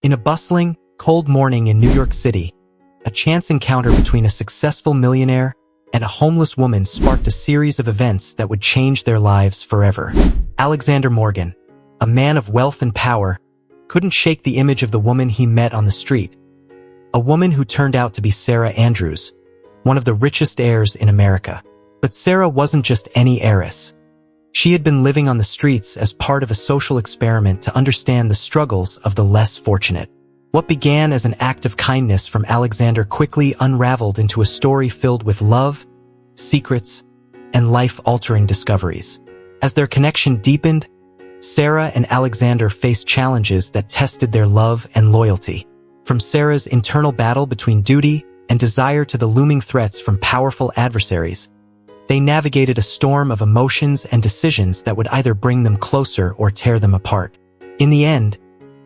In a bustling, cold morning in New York City, a chance encounter between a successful millionaire and a homeless woman sparked a series of events that would change their lives forever. Alexander Morgan, a man of wealth and power, couldn't shake the image of the woman he met on the street. A woman who turned out to be Sarah Andrews, one of the richest heirs in America. But Sarah wasn't just any heiress. She had been living on the streets as part of a social experiment to understand the struggles of the less fortunate. What began as an act of kindness from Alexander quickly unraveled into a story filled with love, secrets, and life-altering discoveries. As their connection deepened, Sarah and Alexander faced challenges that tested their love and loyalty. From Sarah's internal battle between duty and desire to the looming threats from powerful adversaries, they navigated a storm of emotions and decisions that would either bring them closer or tear them apart. In the end,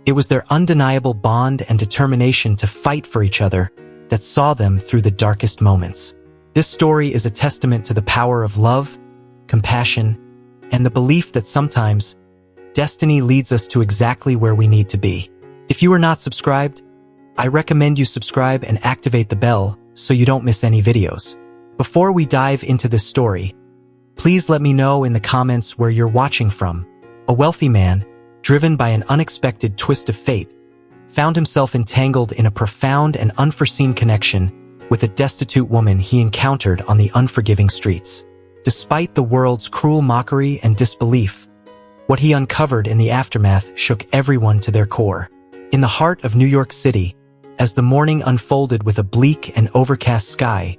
it was their undeniable bond and determination to fight for each other that saw them through the darkest moments. This story is a testament to the power of love, compassion, and the belief that sometimes destiny leads us to exactly where we need to be. If you are not subscribed, I recommend you subscribe and activate the bell so you don't miss any videos. Before we dive into this story, please let me know in the comments where you're watching from. A wealthy man, driven by an unexpected twist of fate, found himself entangled in a profound and unforeseen connection with a destitute woman he encountered on the unforgiving streets. Despite the world's cruel mockery and disbelief, what he uncovered in the aftermath shook everyone to their core. In the heart of New York City, as the morning unfolded with a bleak and overcast sky,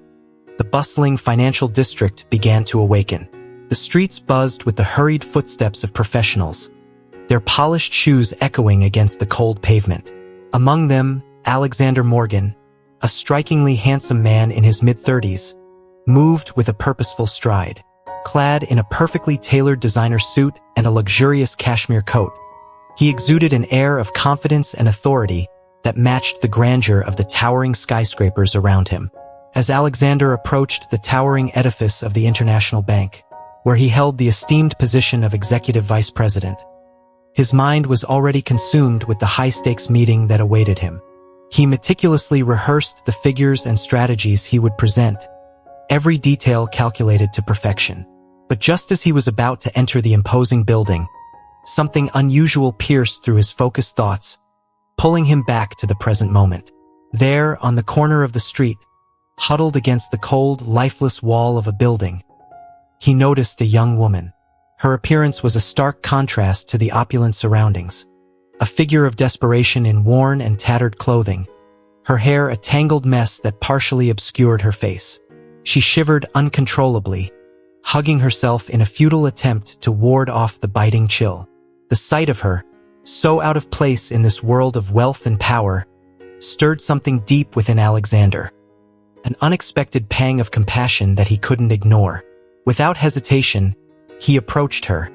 the bustling financial district began to awaken. The streets buzzed with the hurried footsteps of professionals, their polished shoes echoing against the cold pavement. Among them, Alexander Morgan, a strikingly handsome man in his mid-30s, moved with a purposeful stride. Clad in a perfectly tailored designer suit and a luxurious cashmere coat, he exuded an air of confidence and authority that matched the grandeur of the towering skyscrapers around him. As Alexander approached the towering edifice of the International Bank, where he held the esteemed position of executive vice president, his mind was already consumed with the high-stakes meeting that awaited him. He meticulously rehearsed the figures and strategies he would present, every detail calculated to perfection. But just as he was about to enter the imposing building, something unusual pierced through his focused thoughts, pulling him back to the present moment. There, on the corner of the street, huddled against the cold, lifeless wall of a building, he noticed a young woman. Her appearance was a stark contrast to the opulent surroundings, a figure of desperation in worn and tattered clothing, her hair a tangled mess that partially obscured her face. She shivered uncontrollably, hugging herself in a futile attempt to ward off the biting chill. The sight of her, so out of place in this world of wealth and power, stirred something deep within Alexander, an unexpected pang of compassion that he couldn't ignore. Without hesitation, he approached her,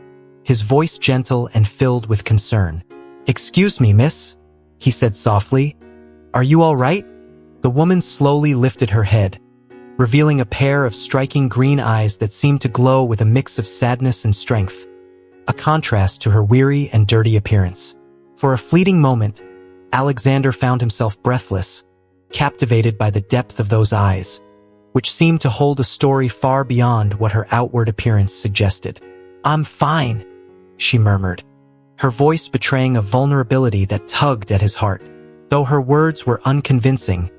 his voice gentle and filled with concern. "Excuse me, miss," he said softly. "Are you all right?" The woman slowly lifted her head, revealing a pair of striking green eyes that seemed to glow with a mix of sadness and strength, a contrast to her weary and dirty appearance. For a fleeting moment, Alexander found himself breathless, captivated by the depth of those eyes, which seemed to hold a story far beyond what her outward appearance suggested. "I'm fine," she murmured, her voice betraying a vulnerability that tugged at his heart. Though her words were unconvincing,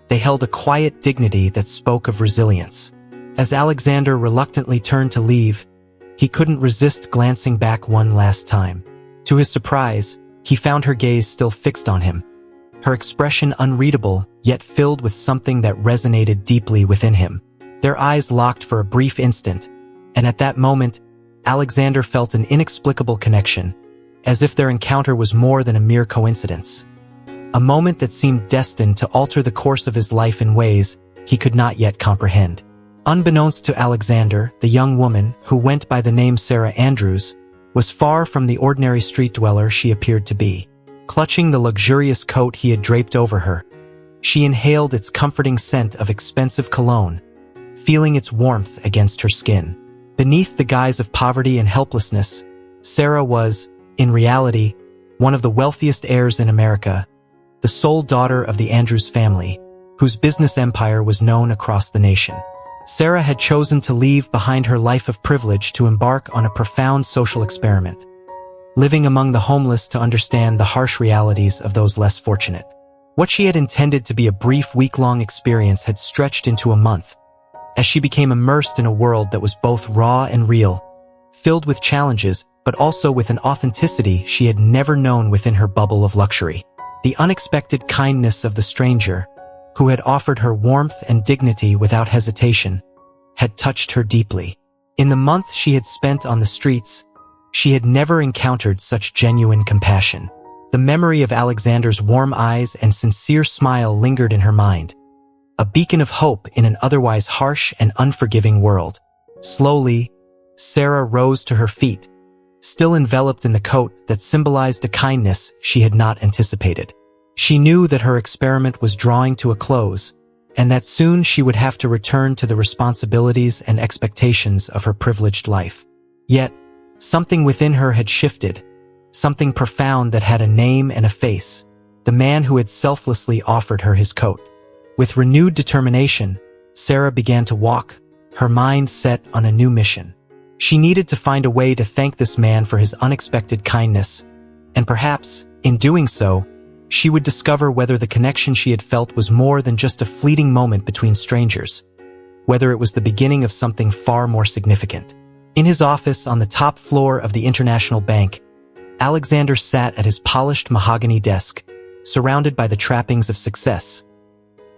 they held a quiet dignity that spoke of resilience. As Alexander reluctantly turned to leave, he couldn't resist glancing back one last time. To his surprise, he found her gaze still fixed on him, her expression unreadable yet filled with something that resonated deeply within him. Their eyes locked for a brief instant, and at that moment, Alexander felt an inexplicable connection, as if their encounter was more than a mere coincidence. A moment that seemed destined to alter the course of his life in ways he could not yet comprehend. Unbeknownst to Alexander, the young woman, who went by the name Sarah Andrews, was far from the ordinary street dweller she appeared to be. Clutching the luxurious coat he had draped over her, she inhaled its comforting scent of expensive cologne, feeling its warmth against her skin. Beneath the guise of poverty and helplessness, Sarah was, in reality, one of the wealthiest heirs in America, the sole daughter of the Andrews family, whose business empire was known across the nation. Sarah had chosen to leave behind her life of privilege to embark on a profound social experiment, living among the homeless to understand the harsh realities of those less fortunate. What she had intended to be a brief week-long experience had stretched into a month, as she became immersed in a world that was both raw and real, filled with challenges, but also with an authenticity she had never known within her bubble of luxury. The unexpected kindness of the stranger, who had offered her warmth and dignity without hesitation, had touched her deeply. In the month she had spent on the streets, she had never encountered such genuine compassion. The memory of Alexander's warm eyes and sincere smile lingered in her mind, a beacon of hope in an otherwise harsh and unforgiving world. Slowly, Sarah rose to her feet, still enveloped in the coat that symbolized a kindness she had not anticipated. She knew that her experiment was drawing to a close, and that soon she would have to return to the responsibilities and expectations of her privileged life. Yet, something within her had shifted, something profound that had a name and a face, the man who had selflessly offered her his coat. With renewed determination, Sarah began to walk, her mind set on a new mission. She needed to find a way to thank this man for his unexpected kindness, and perhaps, in doing so, she would discover whether the connection she had felt was more than just a fleeting moment between strangers, whether it was the beginning of something far more significant. In his office on the top floor of the International Bank, Alexander sat at his polished mahogany desk, surrounded by the trappings of success: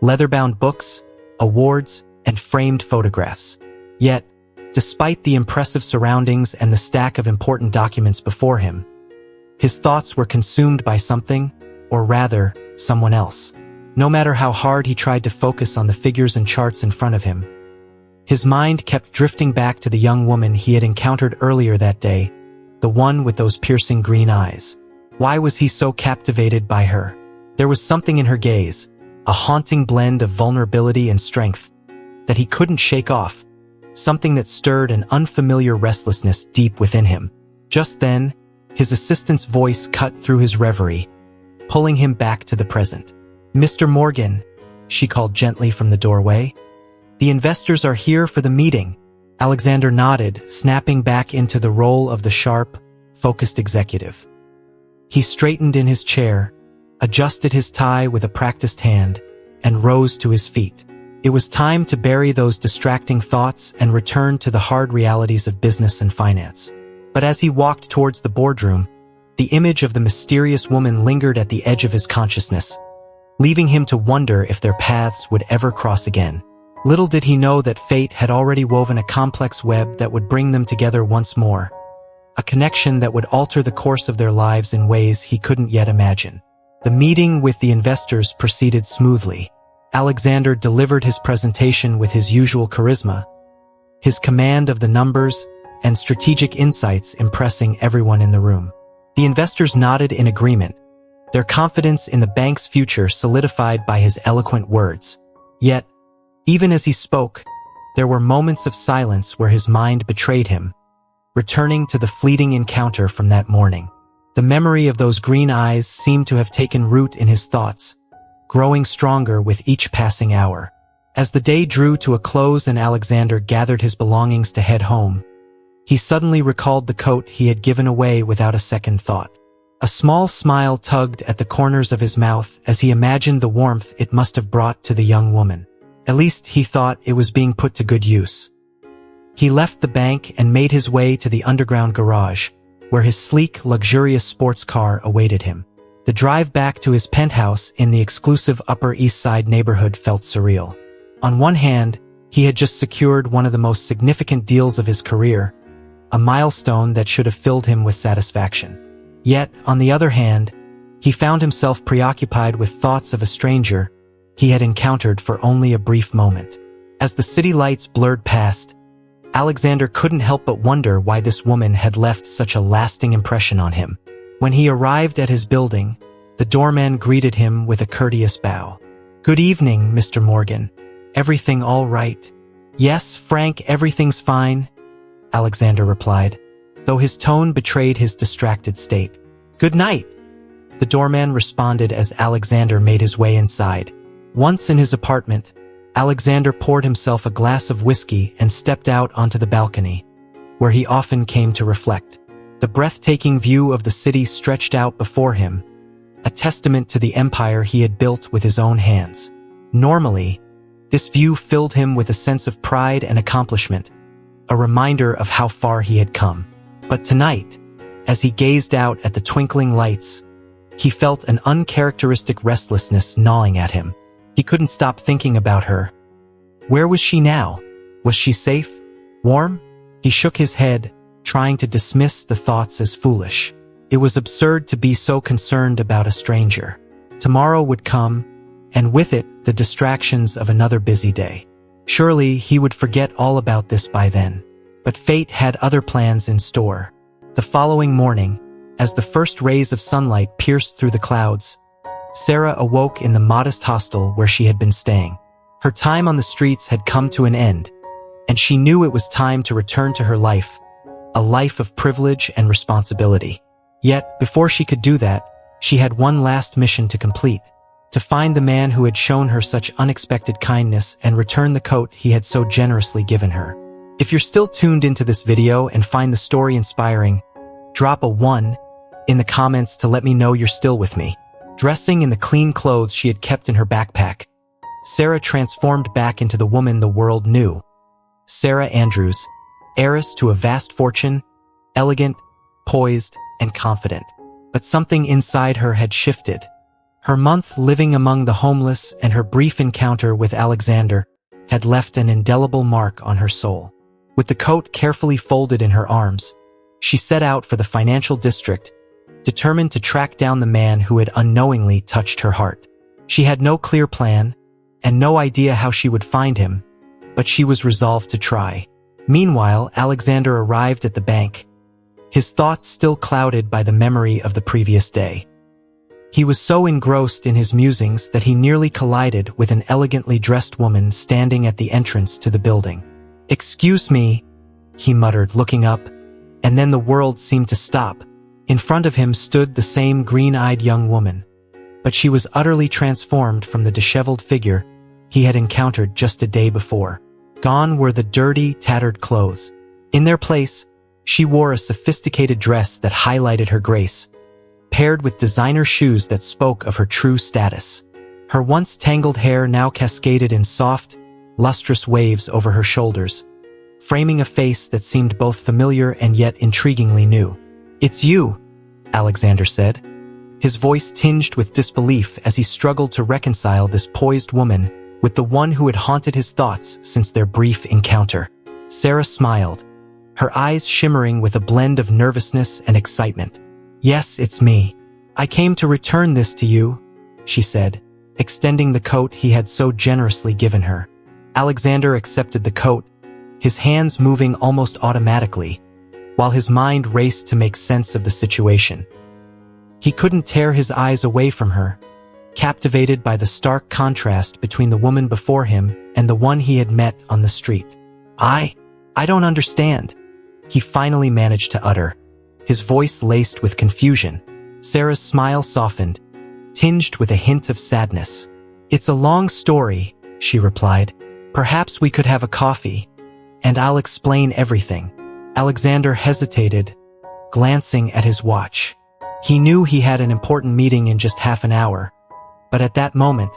leather-bound books, awards, and framed photographs. Yet, despite the impressive surroundings and the stack of important documents before him, his thoughts were consumed by something, or rather, someone else. No matter how hard he tried to focus on the figures and charts in front of him, his mind kept drifting back to the young woman he had encountered earlier that day, the one with those piercing green eyes. Why was he so captivated by her? There was something in her gaze, a haunting blend of vulnerability and strength, that he couldn't shake off, something that stirred an unfamiliar restlessness deep within him. Just then, his assistant's voice cut through his reverie, pulling him back to the present. "Mr. Morgan," she called gently from the doorway. "The investors are here for the meeting." Alexander nodded, snapping back into the role of the sharp, focused executive. He straightened in his chair, adjusted his tie with a practiced hand, and rose to his feet. It was time to bury those distracting thoughts and return to the hard realities of business and finance. But as he walked towards the boardroom, the image of the mysterious woman lingered at the edge of his consciousness, leaving him to wonder if their paths would ever cross again. Little did he know that fate had already woven a complex web that would bring them together once more, a connection that would alter the course of their lives in ways he couldn't yet imagine. The meeting with the investors proceeded smoothly. Alexander delivered his presentation with his usual charisma, his command of the numbers and strategic insights impressing everyone in the room. The investors nodded in agreement, their confidence in the bank's future solidified by his eloquent words. Yet, even as he spoke, there were moments of silence where his mind betrayed him, returning to the fleeting encounter from that morning. The memory of those green eyes seemed to have taken root in his thoughts, growing stronger with each passing hour. As the day drew to a close and Alexander gathered his belongings to head home, he suddenly recalled the coat he had given away without a second thought. A small smile tugged at the corners of his mouth as he imagined the warmth it must have brought to the young woman. At least he thought it was being put to good use. He left the bank and made his way to the underground garage, where his sleek, luxurious sports car awaited him. The drive back to his penthouse in the exclusive Upper East Side neighborhood felt surreal. On one hand, he had just secured one of the most significant deals of his career, a milestone that should have filled him with satisfaction. Yet, on the other hand, he found himself preoccupied with thoughts of a stranger he had encountered for only a brief moment. As the city lights blurred past, Alexander couldn't help but wonder why this woman had left such a lasting impression on him. When he arrived at his building, the doorman greeted him with a courteous bow. "Good evening, Mr. Morgan. Everything all right?" "Yes, Frank, everything's fine," Alexander replied, though his tone betrayed his distracted state. "Good night." The doorman responded as Alexander made his way inside. Once in his apartment, Alexander poured himself a glass of whiskey and stepped out onto the balcony, where he often came to reflect. The breathtaking view of the city stretched out before him, a testament to the empire he had built with his own hands. Normally, this view filled him with a sense of pride and accomplishment, a reminder of how far he had come. But tonight, as he gazed out at the twinkling lights, he felt an uncharacteristic restlessness gnawing at him. He couldn't stop thinking about her. Where was she now? Was she safe? Warm? He shook his head, trying to dismiss the thoughts as foolish. It was absurd to be so concerned about a stranger. Tomorrow would come, and with it, the distractions of another busy day. Surely he would forget all about this by then. But fate had other plans in store. The following morning, as the first rays of sunlight pierced through the clouds, Sarah awoke in the modest hostel where she had been staying. Her time on the streets had come to an end, and she knew it was time to return to her life, a life of privilege and responsibility. Yet, before she could do that, she had one last mission to complete: to find the man who had shown her such unexpected kindness and return the coat he had so generously given her. If you're still tuned into this video and find the story inspiring, drop a 1 in the comments to let me know you're still with me. Dressing in the clean clothes she had kept in her backpack, Sarah transformed back into the woman the world knew. Sarah Andrews, heiress to a vast fortune, elegant, poised, and confident. But something inside her had shifted. Her month living among the homeless and her brief encounter with Alexander had left an indelible mark on her soul. With the coat carefully folded in her arms, she set out for the financial district, determined to track down the man who had unknowingly touched her heart. She had no clear plan, and no idea how she would find him, but she was resolved to try. Meanwhile, Alexander arrived at the bank, his thoughts still clouded by the memory of the previous day. He was so engrossed in his musings that he nearly collided with an elegantly dressed woman standing at the entrance to the building. "Excuse me," he muttered, looking up, and then the world seemed to stop. In front of him stood the same green-eyed young woman, but she was utterly transformed from the disheveled figure he had encountered just a day before. Gone were the dirty, tattered clothes. In their place, she wore a sophisticated dress that highlighted her grace, paired with designer shoes that spoke of her true status. Her once tangled hair now cascaded in soft, lustrous waves over her shoulders, framing a face that seemed both familiar and yet intriguingly new. "It's you," Alexander said, his voice tinged with disbelief as he struggled to reconcile this poised woman with the one who had haunted his thoughts since their brief encounter. Sarah smiled, her eyes shimmering with a blend of nervousness and excitement. "Yes, it's me. I came to return this to you," she said, extending the coat he had so generously given her. Alexander accepted the coat, his hands moving almost automatically, while his mind raced to make sense of the situation. He couldn't tear his eyes away from her, captivated by the stark contrast between the woman before him and the one he had met on the street. I don't understand," he finally managed to utter, his voice laced with confusion. Sarah's smile softened, tinged with a hint of sadness. "It's a long story," she replied. "Perhaps we could have a coffee, and I'll explain everything." Alexander hesitated, glancing at his watch. He knew he had an important meeting in just half an hour, but at that moment,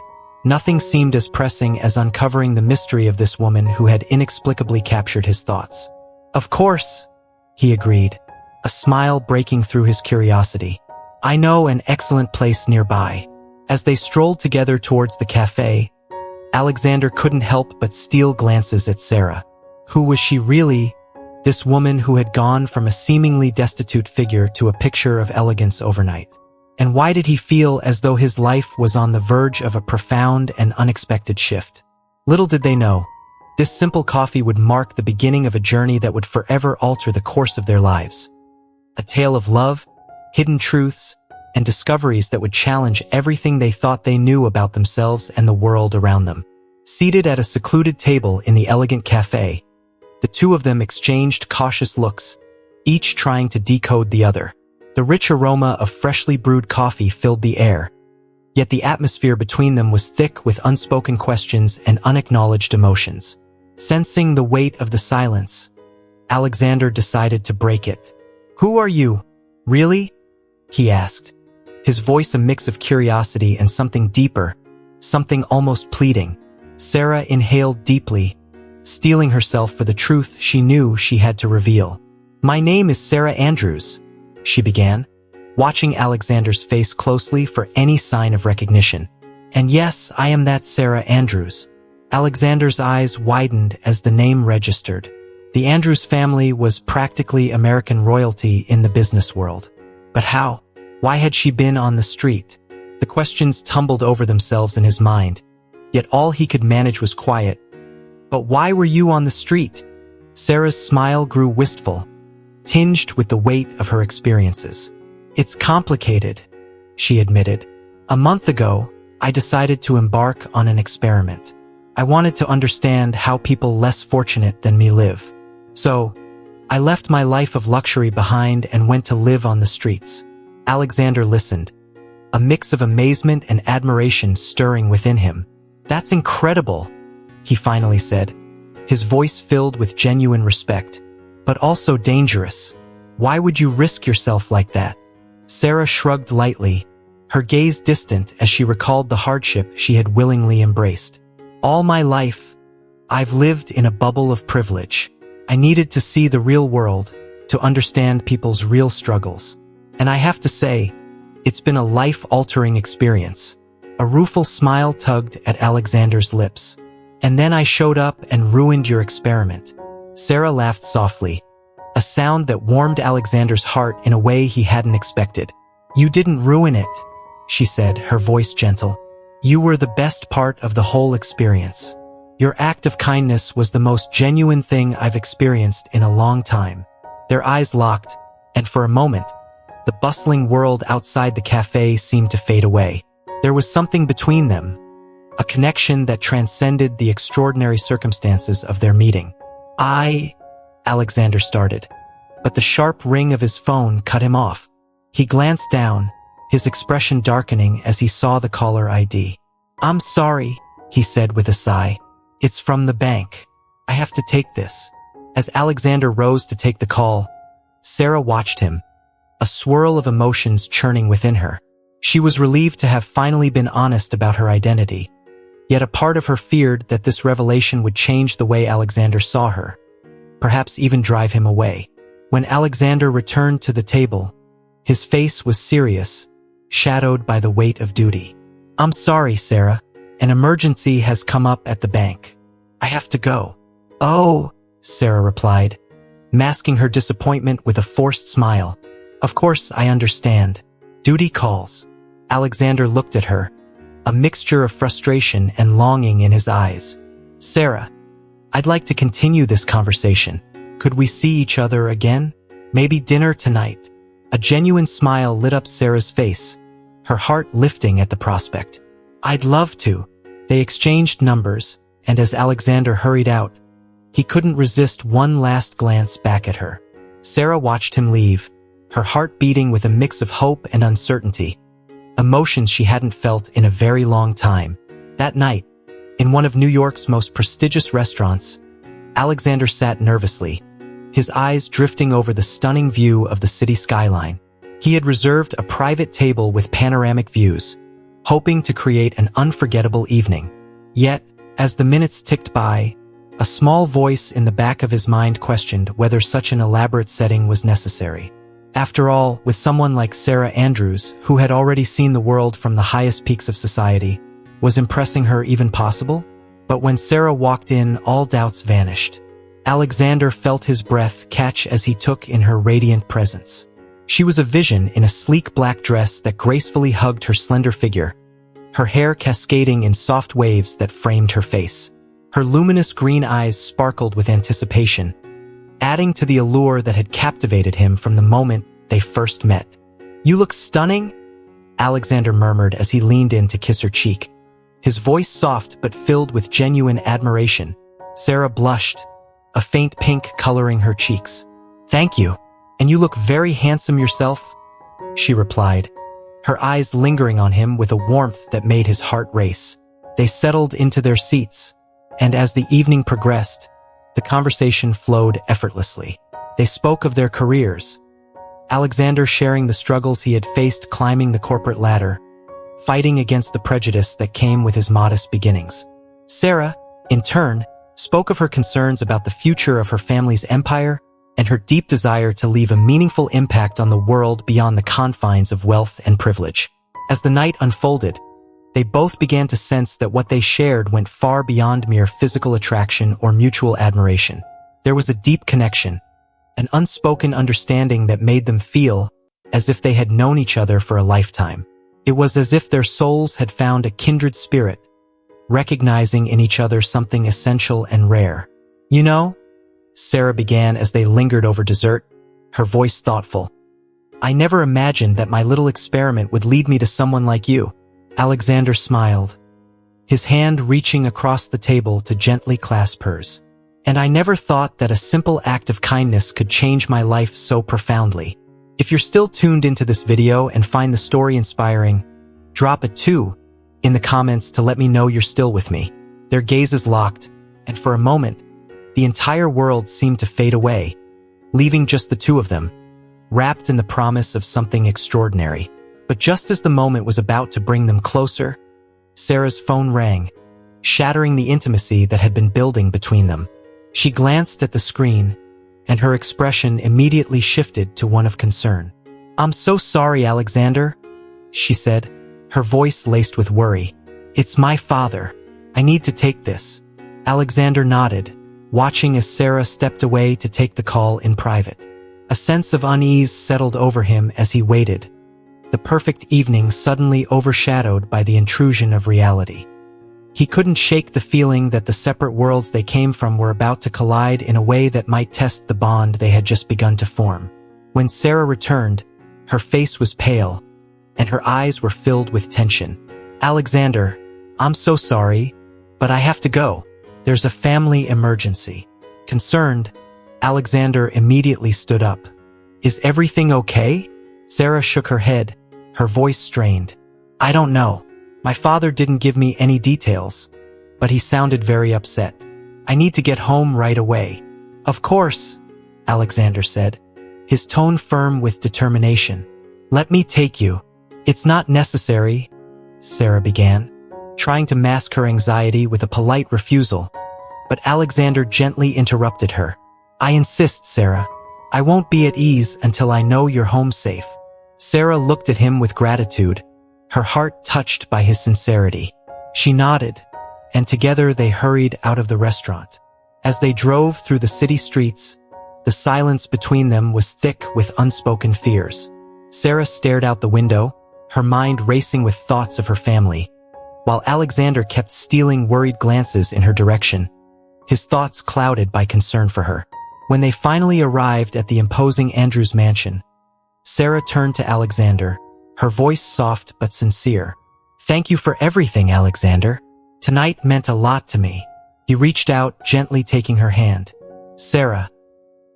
nothing seemed as pressing as uncovering the mystery of this woman who had inexplicably captured his thoughts. "Of course," he agreed, a smile breaking through his curiosity. "I know an excellent place nearby." As they strolled together towards the cafe, Alexander couldn't help but steal glances at Sarah. Who was she really? This woman who had gone from a seemingly destitute figure to a picture of elegance overnight. And why did he feel as though his life was on the verge of a profound and unexpected shift? Little did they know, this simple coffee would mark the beginning of a journey that would forever alter the course of their lives. A tale of love, hidden truths, and discoveries that would challenge everything they thought they knew about themselves and the world around them. Seated at a secluded table in the elegant cafe, the two of them exchanged cautious looks, each trying to decode the other. The rich aroma of freshly brewed coffee filled the air, yet the atmosphere between them was thick with unspoken questions and unacknowledged emotions. Sensing the weight of the silence, Alexander decided to break it. "Who are you? Really?" he asked, his voice a mix of curiosity and something deeper, something almost pleading. Sarah inhaled deeply, steeling herself for the truth she knew she had to reveal. "My name is Sarah Andrews," she began, watching Alexander's face closely for any sign of recognition. "And yes, I am that Sarah Andrews." Alexander's eyes widened as the name registered. The Andrews family was practically American royalty in the business world. But how? Why had she been on the street? The questions tumbled over themselves in his mind, yet all he could manage was quiet. "But why were you on the street?" Sarah's smile grew wistful, tinged with the weight of her experiences. "It's complicated," she admitted. "A month ago, I decided to embark on an experiment. I wanted to understand how people less fortunate than me live. So, I left my life of luxury behind and went to live on the streets." Alexander listened, a mix of amazement and admiration stirring within him. "That's incredible," he finally said, his voice filled with genuine respect. "But also dangerous. Why would you risk yourself like that?" Sarah shrugged lightly, her gaze distant as she recalled the hardship she had willingly embraced. "All my life, I've lived in a bubble of privilege. I needed to see the real world, to understand people's real struggles. And I have to say, it's been a life-altering experience." A rueful smile tugged at Alexander's lips. "And then I showed up and ruined your experiment." Sarah laughed softly, a sound that warmed Alexander's heart in a way he hadn't expected. "You didn't ruin it," she said, her voice gentle. "You were the best part of the whole experience. Your act of kindness was the most genuine thing I've experienced in a long time." Their eyes locked, and for a moment, the bustling world outside the cafe seemed to fade away. There was something between them, a connection that transcended the extraordinary circumstances of their meeting. Alexander started, but the sharp ring of his phone cut him off. He glanced down, his expression darkening as he saw the caller ID. "I'm sorry," he said with a sigh. "It's from the bank. I have to take this." As Alexander rose to take the call, Sarah watched him, a swirl of emotions churning within her. She was relieved to have finally been honest about her identity, yet a part of her feared that this revelation would change the way Alexander saw her, perhaps even drive him away. When Alexander returned to the table, his face was serious, shadowed by the weight of duty. "I'm sorry, Sarah. An emergency has come up at the bank. I have to go." "Oh," Sarah replied, masking her disappointment with a forced smile. "Of course, I understand. Duty calls." Alexander looked at her, a mixture of frustration and longing in his eyes. "Sarah, I'd like to continue this conversation. Could we see each other again? Maybe dinner tonight?" A genuine smile lit up Sarah's face, her heart lifting at the prospect. "I'd love to." They exchanged numbers, and as Alexander hurried out, he couldn't resist one last glance back at her. Sarah watched him leave, her heart beating with a mix of hope and uncertainty, emotions she hadn't felt in a very long time. That night, in one of New York's most prestigious restaurants, Alexander sat nervously, his eyes drifting over the stunning view of the city skyline. He had reserved a private table with panoramic views, hoping to create an unforgettable evening. Yet, as the minutes ticked by, a small voice in the back of his mind questioned whether such an elaborate setting was necessary. After all, with someone like Sarah Andrews, who had already seen the world from the highest peaks of society, was impressing her even possible? But when Sarah walked in, all doubts vanished. Alexander felt his breath catch as he took in her radiant presence. She was a vision in a sleek black dress that gracefully hugged her slender figure, her hair cascading in soft waves that framed her face. Her luminous green eyes sparkled with anticipation, adding to the allure that had captivated him from the moment they first met. "You look stunning," Alexander murmured as he leaned in to kiss her cheek, his voice soft but filled with genuine admiration. Sarah blushed, a faint pink coloring her cheeks. "Thank you. And you look very handsome yourself." she replied, her eyes lingering on him with a warmth that made his heart race. They settled into their seats, and as the evening progressed, the conversation flowed effortlessly. They spoke of their careers, Alexander sharing the struggles he had faced climbing the corporate ladder, fighting against the prejudice that came with his modest beginnings. Sarah, in turn, spoke of her concerns about the future of her family's empire and her deep desire to leave a meaningful impact on the world beyond the confines of wealth and privilege. As the night unfolded, they both began to sense that what they shared went far beyond mere physical attraction or mutual admiration. There was a deep connection, an unspoken understanding that made them feel as if they had known each other for a lifetime. It was as if their souls had found a kindred spirit, recognizing in each other something essential and rare. "You know," Sarah began as they lingered over dessert, her voice thoughtful, "I never imagined that my little experiment would lead me to someone like you." Alexander smiled, his hand reaching across the table to gently clasp hers. "And I never thought that a simple act of kindness could change my life so profoundly." If you're still tuned into this video and find the story inspiring, drop a 2 in the comments to let me know you're still with me. Their gazes locked, and for a moment, the entire world seemed to fade away, leaving just the two of them, wrapped in the promise of something extraordinary. But just as the moment was about to bring them closer, Sarah's phone rang, shattering the intimacy that had been building between them. She glanced at the screen, and her expression immediately shifted to one of concern. "I'm so sorry, Alexander," she said, her voice laced with worry. "It's my father. I need to take this." Alexander nodded, watching as Sarah stepped away to take the call in private. A sense of unease settled over him as he waited, the perfect evening suddenly overshadowed by the intrusion of reality. He couldn't shake the feeling that the separate worlds they came from were about to collide in a way that might test the bond they had just begun to form. When Sarah returned, her face was pale, and her eyes were filled with tension. "Alexander, I'm so sorry, but I have to go. There's a family emergency." Concerned, Alexander immediately stood up. "Is everything okay?" Sarah shook her head, her voice strained. "I don't know. My father didn't give me any details, but he sounded very upset. I need to get home right away." "Of course," Alexander said, his tone firm with determination. "Let me take you." "It's not necessary," Sarah began, trying to mask her anxiety with a polite refusal, but Alexander gently interrupted her. "I insist, Sarah. I won't be at ease until I know you're home safe." Sarah looked at him with gratitude, her heart touched by his sincerity. She nodded, and together they hurried out of the restaurant. As they drove through the city streets, the silence between them was thick with unspoken fears. Sarah stared out the window, her mind racing with thoughts of her family, while Alexander kept stealing worried glances in her direction, his thoughts clouded by concern for her. When they finally arrived at the imposing Andrews mansion, Sarah turned to Alexander, her voice soft but sincere. "Thank you for everything, Alexander. Tonight meant a lot to me." He reached out, gently taking her hand. "Sarah,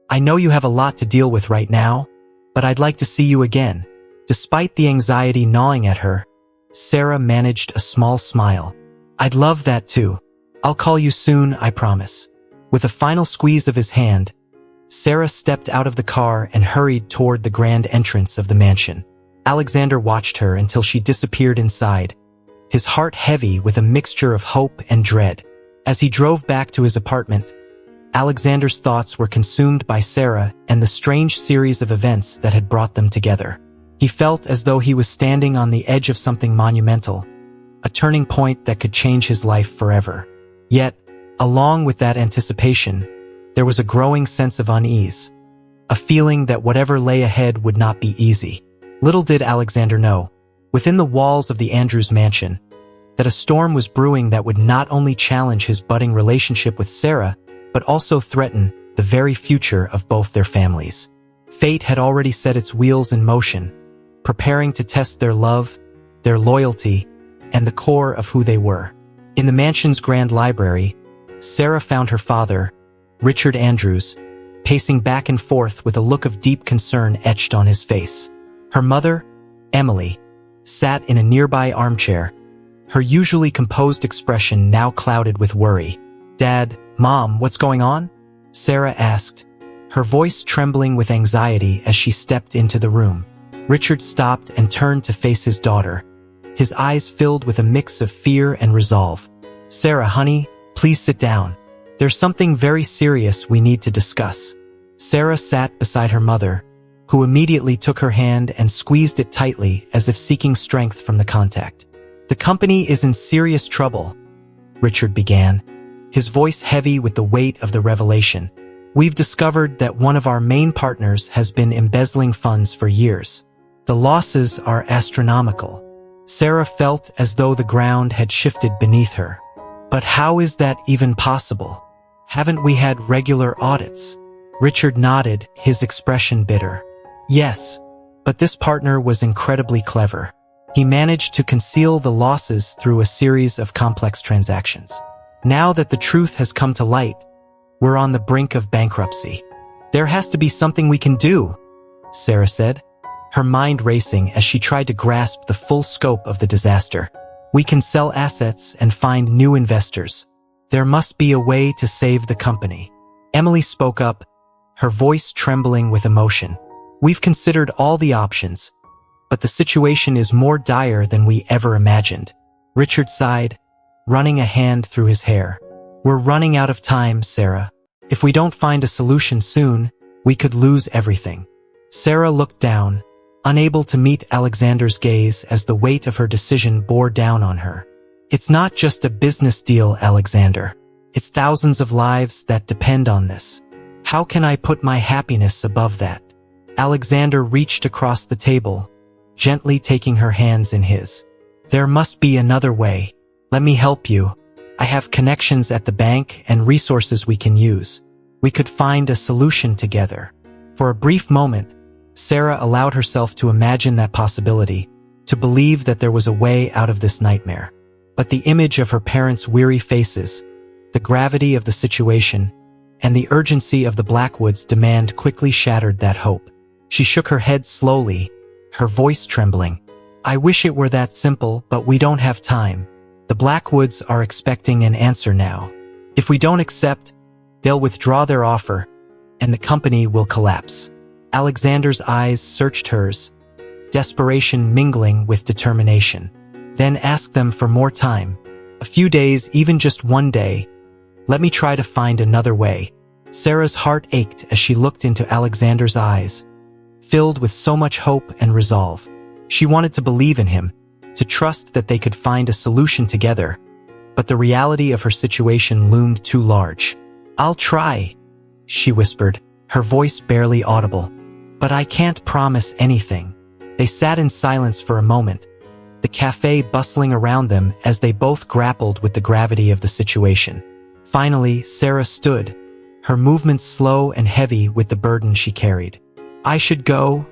I know you have a lot to deal with right now, but I'd like to see you again." Despite the anxiety gnawing at her, Sarah managed a small smile. "I'd love that too. I'll call you soon, I promise." With a final squeeze of his hand, Sarah stepped out of the car and hurried toward the grand entrance of the mansion. Alexander watched her until she disappeared inside, his heart heavy with a mixture of hope and dread. As he drove back to his apartment, Alexander's thoughts were consumed by Sarah and the strange series of events that had brought them together. He felt as though he was standing on the edge of something monumental, a turning point that could change his life forever. Yet, along with that anticipation, there was a growing sense of unease, a feeling that whatever lay ahead would not be easy. Little did Alexander know, within the walls of the Andrews mansion, that a storm was brewing that would not only challenge his budding relationship with Sarah, but also threaten the very future of both their families. Fate had already set its wheels in motion, preparing to test their love, their loyalty, and the core of who they were. In the mansion's grand library, Sarah found her father, Richard Andrews, pacing back and forth with a look of deep concern etched on his face. Her mother, Emily, sat in a nearby armchair, her usually composed expression now clouded with worry. "Dad, Mom, what's going on?" Sarah asked, her voice trembling with anxiety as she stepped into the room. Richard stopped and turned to face his daughter, his eyes filled with a mix of fear and resolve. "Sarah, honey, please sit down. There's something very serious we need to discuss." Sarah sat beside her mother, who immediately took her hand and squeezed it tightly as if seeking strength from the contact. "The company is in serious trouble," Richard began, his voice heavy with the weight of the revelation. "We've discovered that one of our main partners has been embezzling funds for years. The losses are astronomical." Sarah felt as though the ground had shifted beneath her. "But how is that even possible? Haven't we had regular audits?" Richard nodded, his expression bitter. "Yes, but this partner was incredibly clever. He managed to conceal the losses through a series of complex transactions. Now that the truth has come to light, we're on the brink of bankruptcy. There has to be something we can do," Sarah said, her mind racing as she tried to grasp the full scope of the disaster. "We can sell assets and find new investors. There must be a way to save the company." Emily spoke up, her voice trembling with emotion. "We've considered all the options, but the situation is more dire than we ever imagined." Richard sighed, running a hand through his hair. "We're running out of time, Sarah. If we don't find a solution soon, we could lose everything." Sarah looked down, unable to meet Alexander's gaze as the weight of her decision bore down on her. "It's not just a business deal, Alexander. It's thousands of lives that depend on this. How can I put my happiness above that?" Alexander reached across the table, gently taking her hands in his. "There must be another way. Let me help you. I have connections at the bank and resources we can use. We could find a solution together." For a brief moment, Sarah allowed herself to imagine that possibility, to believe that there was a way out of this nightmare. But the image of her parents' weary faces, the gravity of the situation, and the urgency of the Blackwoods' demand quickly shattered that hope. She shook her head slowly, her voice trembling. "I wish it were that simple, but we don't have time. The Blackwoods are expecting an answer now. If we don't accept, they'll withdraw their offer, and the company will collapse." Alexander's eyes searched hers, desperation mingling with determination. "Then ask them for more time. A few days, even just one day. Let me try to find another way." Sarah's heart ached as she looked into Alexander's eyes, filled with so much hope and resolve. She wanted to believe in him, to trust that they could find a solution together, but the reality of her situation loomed too large. "I'll try," she whispered, her voice barely audible. "But I can't promise anything." They sat in silence for a moment, the cafe bustling around them as they both grappled with the gravity of the situation. Finally, Sarah stood, her movements slow and heavy with the burden she carried. "I should go,"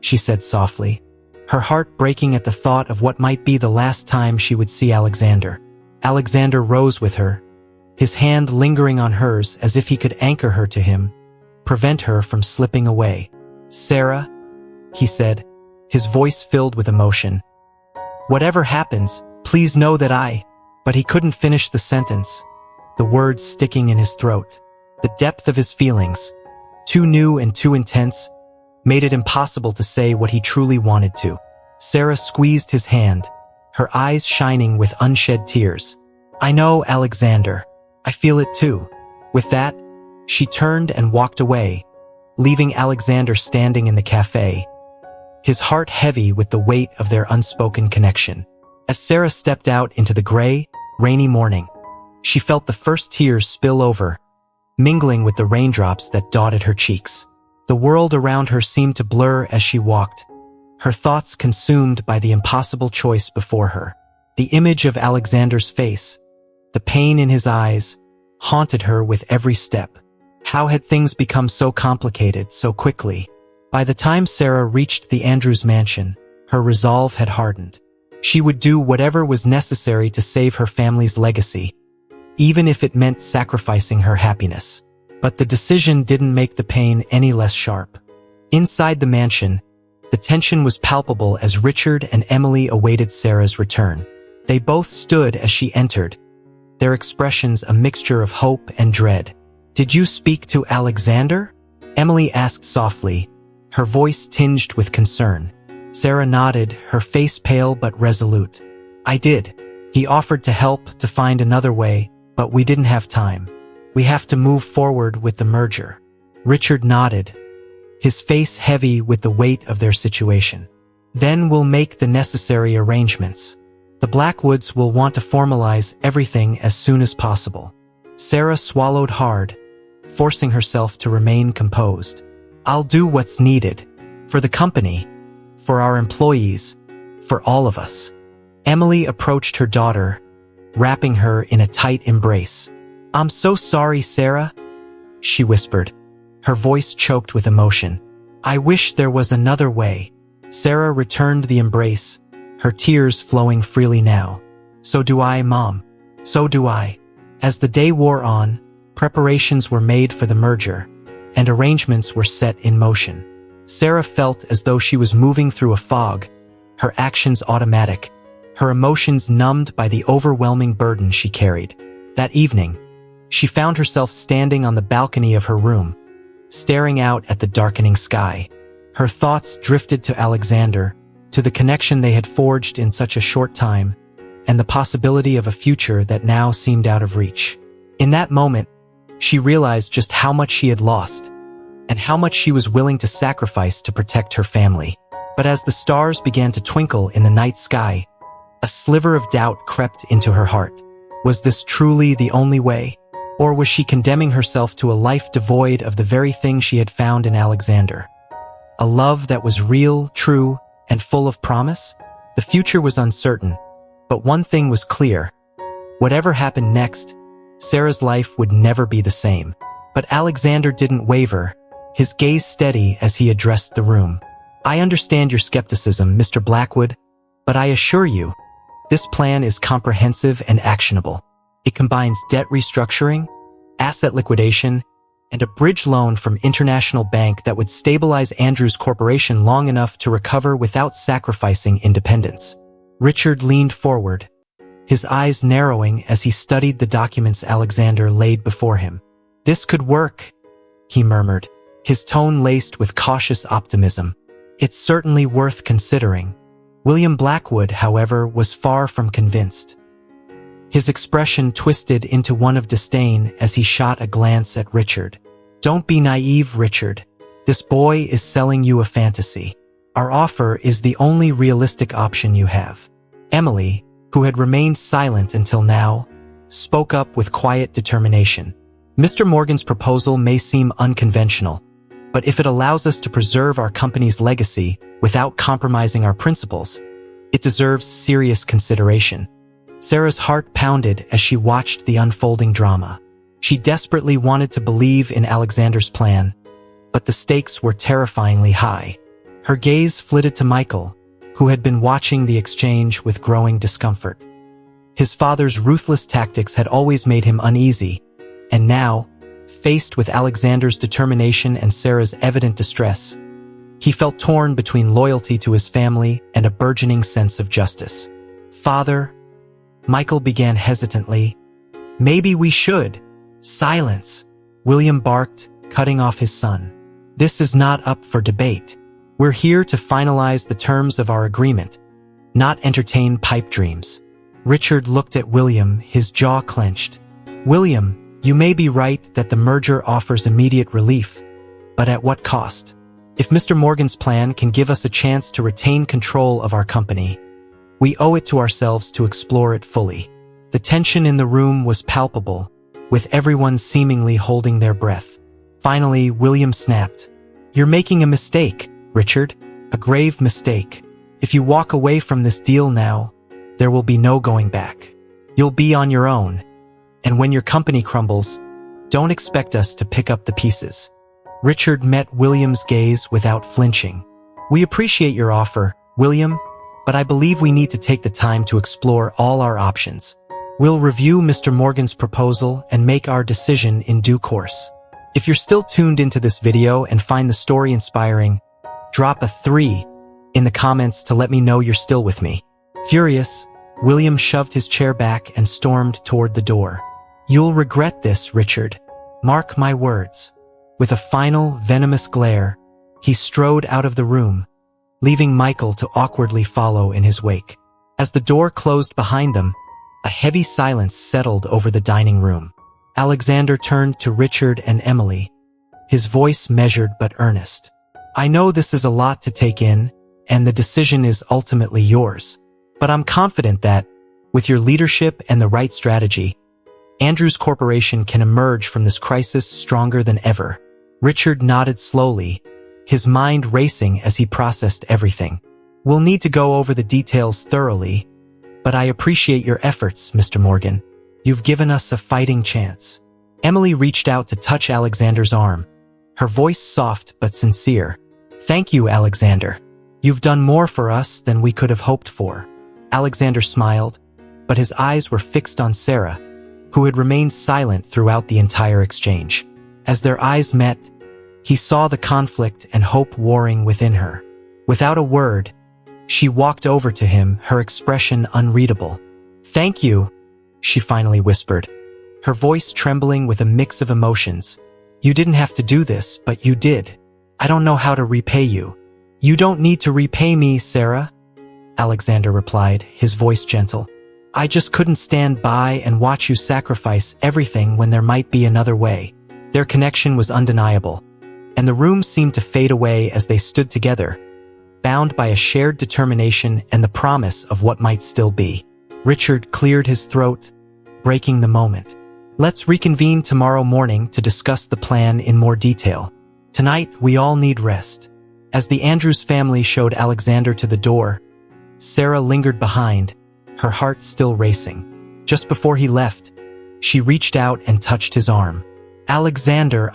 she said softly, her heart breaking at the thought of what might be the last time she would see Alexander. Alexander rose with her, his hand lingering on hers as if he could anchor her to him, prevent her from slipping away. "Sarah," he said, his voice filled with emotion. "Whatever happens, please know that I—" But he couldn't finish the sentence, the words sticking in his throat. The depth of his feelings, too new and too intense, made it impossible to say what he truly wanted to. Sarah squeezed his hand, her eyes shining with unshed tears. "I know, Alexander. I feel it too." With that, she turned and walked away, leaving Alexander standing in the cafe, his heart heavy with the weight of their unspoken connection. As Sarah stepped out into the gray, rainy morning, she felt the first tears spill over, mingling with the raindrops that dotted her cheeks. The world around her seemed to blur as she walked, her thoughts consumed by the impossible choice before her. The image of Alexander's face, the pain in his eyes, haunted her with every step. How had things become so complicated so quickly? By the time Sarah reached the Andrews mansion, her resolve had hardened. She would do whatever was necessary to save her family's legacy, even if it meant sacrificing her happiness. But the decision didn't make the pain any less sharp. Inside the mansion, The tension was palpable as Richard and Emily awaited Sarah's return. They both stood as she entered, their expressions a mixture of hope and dread. "Did you speak to Alexander?" Emily asked softly, her voice tinged with concern. Sarah nodded, her face pale but resolute. "I did. He offered to help to find another way, but we didn't have time. We have to move forward with the merger." Richard nodded, his face heavy with the weight of their situation. "Then we'll make the necessary arrangements. The Blackwoods will want to formalize everything as soon as possible." Sarah swallowed hard, forcing herself to remain composed. "I'll do what's needed. For the company, for our employees, for all of us." Emily approached her daughter, wrapping her in a tight embrace. "I'm so sorry, Sarah," she whispered, her voice choked with emotion. "I wish there was another way." Sarah returned the embrace, her tears flowing freely now. "So do I, Mom. So do I." As the day wore on, preparations were made for the merger, and arrangements were set in motion. Sarah felt as though she was moving through a fog, her actions automatic, her emotions numbed by the overwhelming burden she carried. That evening, she found herself standing on the balcony of her room, staring out at the darkening sky. Her thoughts drifted to Alexander, to the connection they had forged in such a short time, and the possibility of a future that now seemed out of reach. In that moment, she realized just how much she had lost, and how much she was willing to sacrifice to protect her family. But as the stars began to twinkle in the night sky, a sliver of doubt crept into her heart. Was this truly the only way? Or was she condemning herself to a life devoid of the very thing she had found in Alexander? A love that was real, true, and full of promise? The future was uncertain, but one thing was clear. Whatever happened next, Sarah's life would never be the same. But Alexander didn't waver, his gaze steady as he addressed the room. "I understand your skepticism, Mr. Blackwood, but I assure you, this plan is comprehensive and actionable. It combines debt restructuring, asset liquidation, and a bridge loan from international bank that would stabilize Andrews Corporation long enough to recover without sacrificing independence." Richard leaned forward, his eyes narrowing as he studied the documents Alexander laid before him. "This could work," he murmured, his tone laced with cautious optimism. "It's certainly worth considering." William Blackwood, however, was far from convinced. His expression twisted into one of disdain as he shot a glance at Richard. "Don't be naive, Richard. This boy is selling you a fantasy. Our offer is the only realistic option you have." Emily, who had remained silent until now, spoke up with quiet determination. "Mr. Morgan's proposal may seem unconventional, but if it allows us to preserve our company's legacy without compromising our principles, it deserves serious consideration." Sarah's heart pounded as she watched the unfolding drama. She desperately wanted to believe in Alexander's plan, but the stakes were terrifyingly high. Her gaze flitted to Michael, who had been watching the exchange with growing discomfort. His father's ruthless tactics had always made him uneasy, and now, faced with Alexander's determination and Sarah's evident distress, he felt torn between loyalty to his family and a burgeoning sense of justice. "Father," Michael began hesitantly, "maybe we should." "Silence," William barked, cutting off his son. "This is not up for debate. We're here to finalize the terms of our agreement, not entertain pipe dreams." Richard looked at William, his jaw clenched. "William, you may be right that the merger offers immediate relief, but at what cost? If Mr. Morgan's plan can give us a chance to retain control of our company, we owe it to ourselves to explore it fully." The tension in the room was palpable, with everyone seemingly holding their breath. Finally, William snapped. "You're making a mistake, Richard, a grave mistake. If you walk away from this deal now, there will be no going back. You'll be on your own, and when your company crumbles, don't expect us to pick up the pieces." Richard met William's gaze without flinching. "We appreciate your offer, William, but I believe we need to take the time to explore all our options. We'll review Mr. Morgan's proposal and make our decision in due course." If you're still tuned into this video and find the story inspiring, drop a 3 in the comments to let me know you're still with me. Furious, William shoved his chair back and stormed toward the door. You'll regret this, Richard. Mark my words. With a final, venomous glare, he strode out of the room, leaving Michael to awkwardly follow in his wake. As the door closed behind them, a heavy silence settled over the dining room. Alexander turned to Richard and Emily, his voice measured but earnest. I know this is a lot to take in, and the decision is ultimately yours. But I'm confident that, with your leadership and the right strategy, Andrews Corporation can emerge from this crisis stronger than ever. Richard nodded slowly, his mind racing as he processed everything. We'll need to go over the details thoroughly, but I appreciate your efforts, Mr. Morgan. You've given us a fighting chance. Emily reached out to touch Alexander's arm, her voice soft but sincere. Thank you, Alexander. You've done more for us than we could have hoped for. Alexander smiled, but his eyes were fixed on Sarah, who had remained silent throughout the entire exchange. As their eyes met, he saw the conflict and hope warring within her. Without a word, she walked over to him, her expression unreadable. Thank you, she finally whispered, her voice trembling with a mix of emotions. You didn't have to do this, but you did. I don't know how to repay you. You don't need to repay me, Sarah, Alexander replied, his voice gentle. I just couldn't stand by and watch you sacrifice everything when there might be another way. Their connection was undeniable, and the room seemed to fade away as they stood together, bound by a shared determination and the promise of what might still be. Richard cleared his throat, breaking the moment. Let's reconvene tomorrow morning to discuss the plan in more detail. Tonight, we all need rest. As the Andrews family showed Alexander to the door, Sarah lingered behind, her heart still racing. Just before he left, she reached out and touched his arm. Alexander,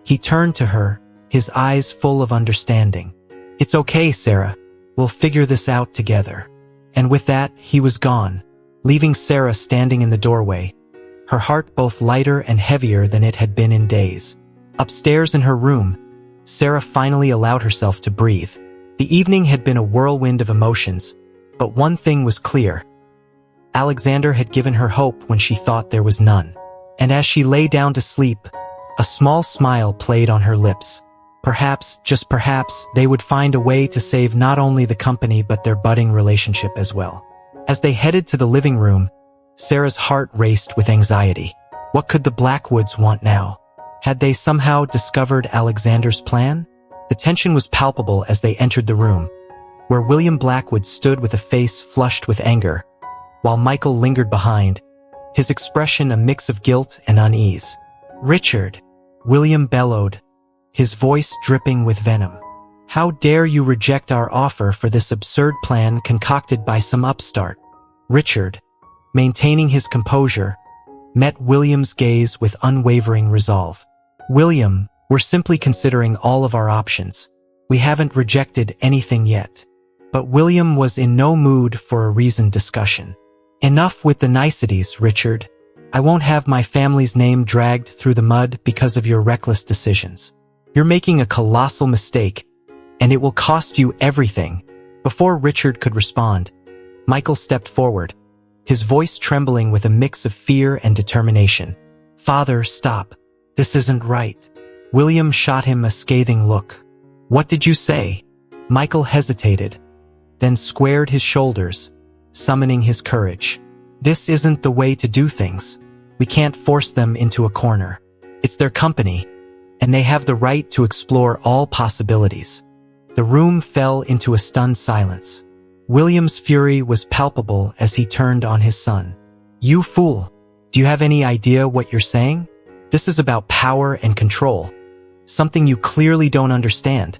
He turned to her, his eyes full of understanding. It's okay, Sarah. We'll figure this out together. And with that, he was gone, leaving Sarah standing in the doorway, her heart both lighter and heavier than it had been in days. Upstairs in her room, Sarah finally allowed herself to breathe. The evening had been a whirlwind of emotions, but one thing was clear. Alexander had given her hope when she thought there was none. And as she lay down to sleep, a small smile played on her lips. Perhaps, just perhaps, they would find a way to save not only the company but their budding relationship as well. As they headed to the living room, Sarah's heart raced with anxiety. What could the Blackwoods want now? Had they somehow discovered Alexander's plan? The tension was palpable as they entered the room, where William Blackwood stood with a face flushed with anger, while Michael lingered behind, his expression a mix of guilt and unease. Richard, William bellowed, his voice dripping with venom. How dare you reject our offer for this absurd plan concocted by some upstart? Richard, maintaining his composure, met William's gaze with unwavering resolve. William, we're simply considering all of our options. We haven't rejected anything yet. But William was in no mood for a reasoned discussion. Enough with the niceties, Richard. I won't have my family's name dragged through the mud because of your reckless decisions. You're making a colossal mistake, and it will cost you everything. Before Richard could respond, Michael stepped forward, his voice trembling with a mix of fear and determination. Father, stop. This isn't right. William shot him a scathing look. What did you say? Michael hesitated, then squared his shoulders, summoning his courage. This isn't the way to do things. We can't force them into a corner. It's their company, and they have the right to explore all possibilities. The room fell into a stunned silence. William's fury was palpable as he turned on his son. You fool! Do you have any idea what you're saying? This is about power and control, something you clearly don't understand.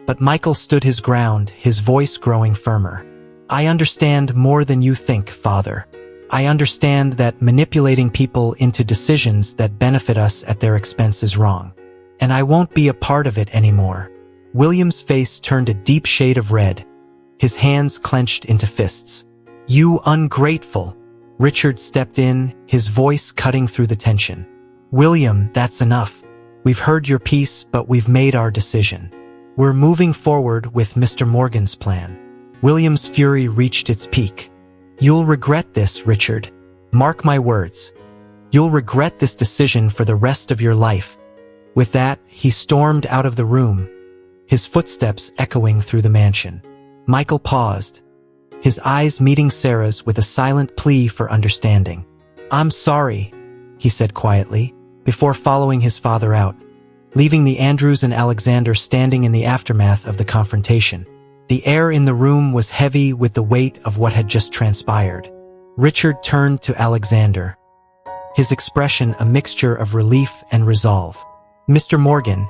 But Michael stood his ground, his voice growing firmer. I understand more than you think, Father. I understand that manipulating people into decisions that benefit us at their expense is wrong. And I won't be a part of it anymore. William's face turned a deep shade of red, his hands clenched into fists. You ungrateful! Richard stepped in, his voice cutting through the tension. William, that's enough. We've heard your piece, but we've made our decision. We're moving forward with Mr. Morgan's plan. William's fury reached its peak. You'll regret this, Richard. Mark my words. You'll regret this decision for the rest of your life. With that, he stormed out of the room, his footsteps echoing through the mansion. Michael paused, his eyes meeting Sarah's with a silent plea for understanding. I'm sorry, he said quietly, before following his father out, leaving the Andrews and Alexander standing in the aftermath of the confrontation. The air in the room was heavy with the weight of what had just transpired. Richard turned to Alexander, his expression a mixture of relief and resolve. Mr. Morgan,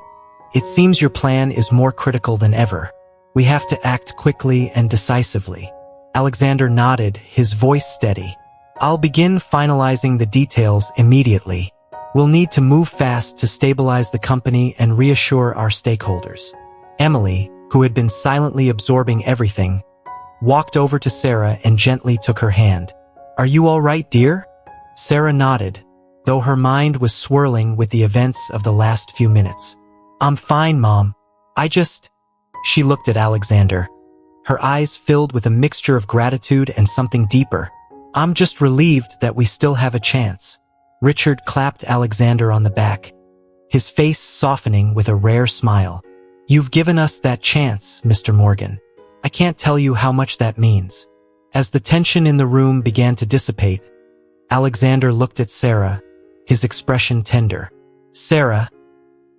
it seems your plan is more critical than ever. We have to act quickly and decisively. Alexander nodded, his voice steady. I'll begin finalizing the details immediately. We'll need to move fast to stabilize the company and reassure our stakeholders. Emily, who had been silently absorbing everything, walked over to Sarah and gently took her hand. Are you all right, dear? Sarah nodded, though her mind was swirling with the events of the last few minutes. I'm fine, Mom. She looked at Alexander, her eyes filled with a mixture of gratitude and something deeper. I'm just relieved that we still have a chance. Richard clapped Alexander on the back, his face softening with a rare smile. You've given us that chance, Mr. Morgan. I can't tell you how much that means. As the tension in the room began to dissipate, Alexander looked at Sarah, his expression tender. Sarah,